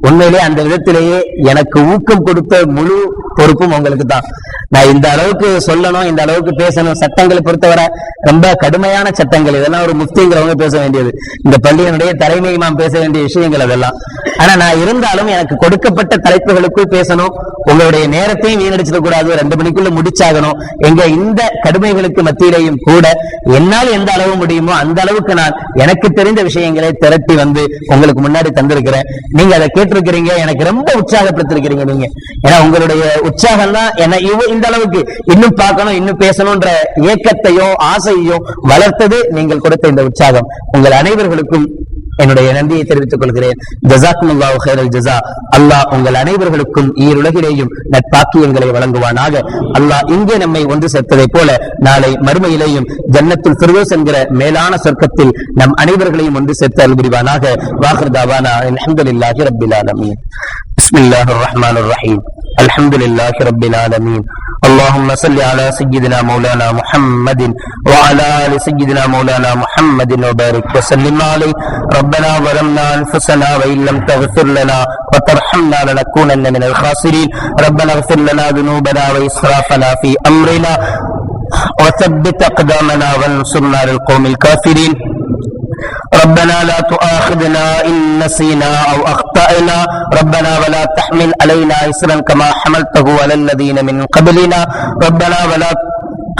உண்மையிலே அந்த விதத்திலேயே எனக்கு ஊக்கம் கொடுத்த முழு பொறுப்பும் உங்களுக்கு தான். நான் இந்த அளவுக்கு சொல்லணும், இந்த அளவுக்கு பேசணும். சட்டங்களை பொறுத்தவரை ரொம்ப கடுமையான சட்டங்கள், இதெல்லாம் ஒரு முஃப்திங்கிறவங்க பேச வேண்டியது, இந்த பள்ளியினுடைய தலைமை இமாம் பேச வேண்டிய விஷயங்கள் அதெல்லாம். ஆனா நான் இருந்தாலும் எனக்கு கொடுக்கப்பட்ட தலைப்புகளுக்குள் பேசணும். உங்களுடைய நேரத்தையும் வீணடிச்சிடக் கூடாது, 2 மணிக்குள்ள முடிச்சாகணும். எங்க இந்த கடுமைகளுக்கு மத்தியிலையும் கூட என்னால் எந்த அளவு முடியுமோ அந்த அளவுக்கு நான் எனக்கு தெரிந்த விஷயங்களை திரட்டி வந்து உங்களுக்கு முன்னாடி தந்திருக்கிறேன். நீங்க அதை கேட்டிருக்கிறீங்க, எனக்கு ரொம்ப உற்சாகப்படுத்திருக்கிறீங்க நீங்க. ஏன்னா உங்களுடைய உற்சாகம் தான் என்ன இந்த அளவுக்கு இன்னும் பார்க்கணும், இன்னும் பேசணும்ன்ற ஏக்கத்தையும் ஆசையையும் வளர்த்தது நீங்கள் கொடுத்த இந்த உற்சாகம். உங்கள் அனைவர்களுக்கும் என்னுடைய நன்றியை தெரிவித்துக் கொள்கிறேன். ஜஸாக்குமுல்லாஹு கைரல் ஜஸா. அல்லாஹ் உங்கள் அனைவர்களுக்கும் ஈருலகிலேயும் நற்பாக்கியங்களை வழங்குவானாக. அல்லாஹ் இங்கே நம்மை ஒன்று சேர்த்ததை போல நாளை மறுமையிலேயும் ஜன்னத்துல் ஃபிர்தௌஸ் என்கிற மேலான சொர்க்கத்தில் நம் அனைவர்களையும் ஒன்று சேர்த்து அருள் புரிவானாக. வாஹிர் தஅவானா அல்ஹம்துலில்லாஹி ரப்பில் ஆலமீன். பிஸ்மில்லாஹிர் ரஹ்மானிர் ரஹீம். அல்ஹம்துலில்லாஹி ரப்பில் ஆலமீன். اللهم صل على سيدنا مولانا محمد وعلى آل سيدنا مولانا محمد وبارك وسلم عليه. ربنا ظلمنا أنفسنا وإن لم تغفر لنا وترحمنا لنكونن من الخاسرين. ربنا اغفر لنا ذنوبنا وإسرافنا في أمرنا وثبت أقدامنا وانصرنا للقوم الكافرين. ربنا لا تؤاخذنا إن نسينا أو أخطأنا. ربنا ولا تحمل علينا إصرا كما حملته على الذين من قبلنا. ربنا ولا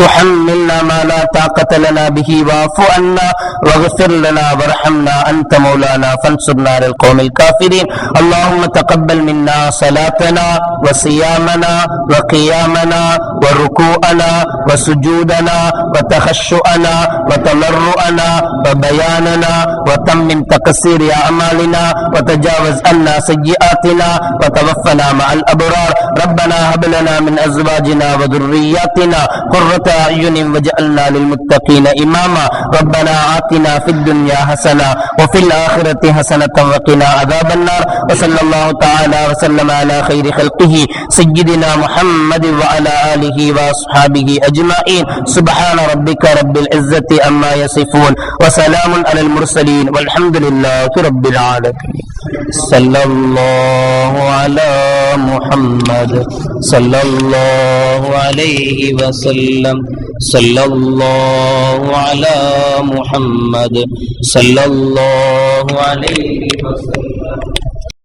تحملنا ما لا طاقة لنا به واعف عنا واغفر لنا وارحمنا أنت مولانا فانصرنا للقوم الكافرين. اللهم تقبل منا صلاتنا وصيامنا وقيامنا وركوعنا وسجودنا وتخشعنا وتضرعنا وبياننا وتمم تقصير أعمالنا وتجاوز عنا سيئاتنا وتوفنا مع الأبرار. ربنا هب لنا من أزواجنا وذرياتنا قرة أعين واجعلنا للمتقين إماما. ربنا آتنا في الدنيا حسنة وفي الآخرة حسنة وقنا عذاب النار. وصلى الله تعالى وسلم على خير خلقه سيدنا محمد وعلى آله وأصحابه أجمعين. سبحان ربك رب العزة عما يصفون وسلام على المرسلين والحمد لله رب العالمين. صلى الله على محمد صلى الله عليه وسلم. صلى الله على محمد صلى الله عليه وسلم.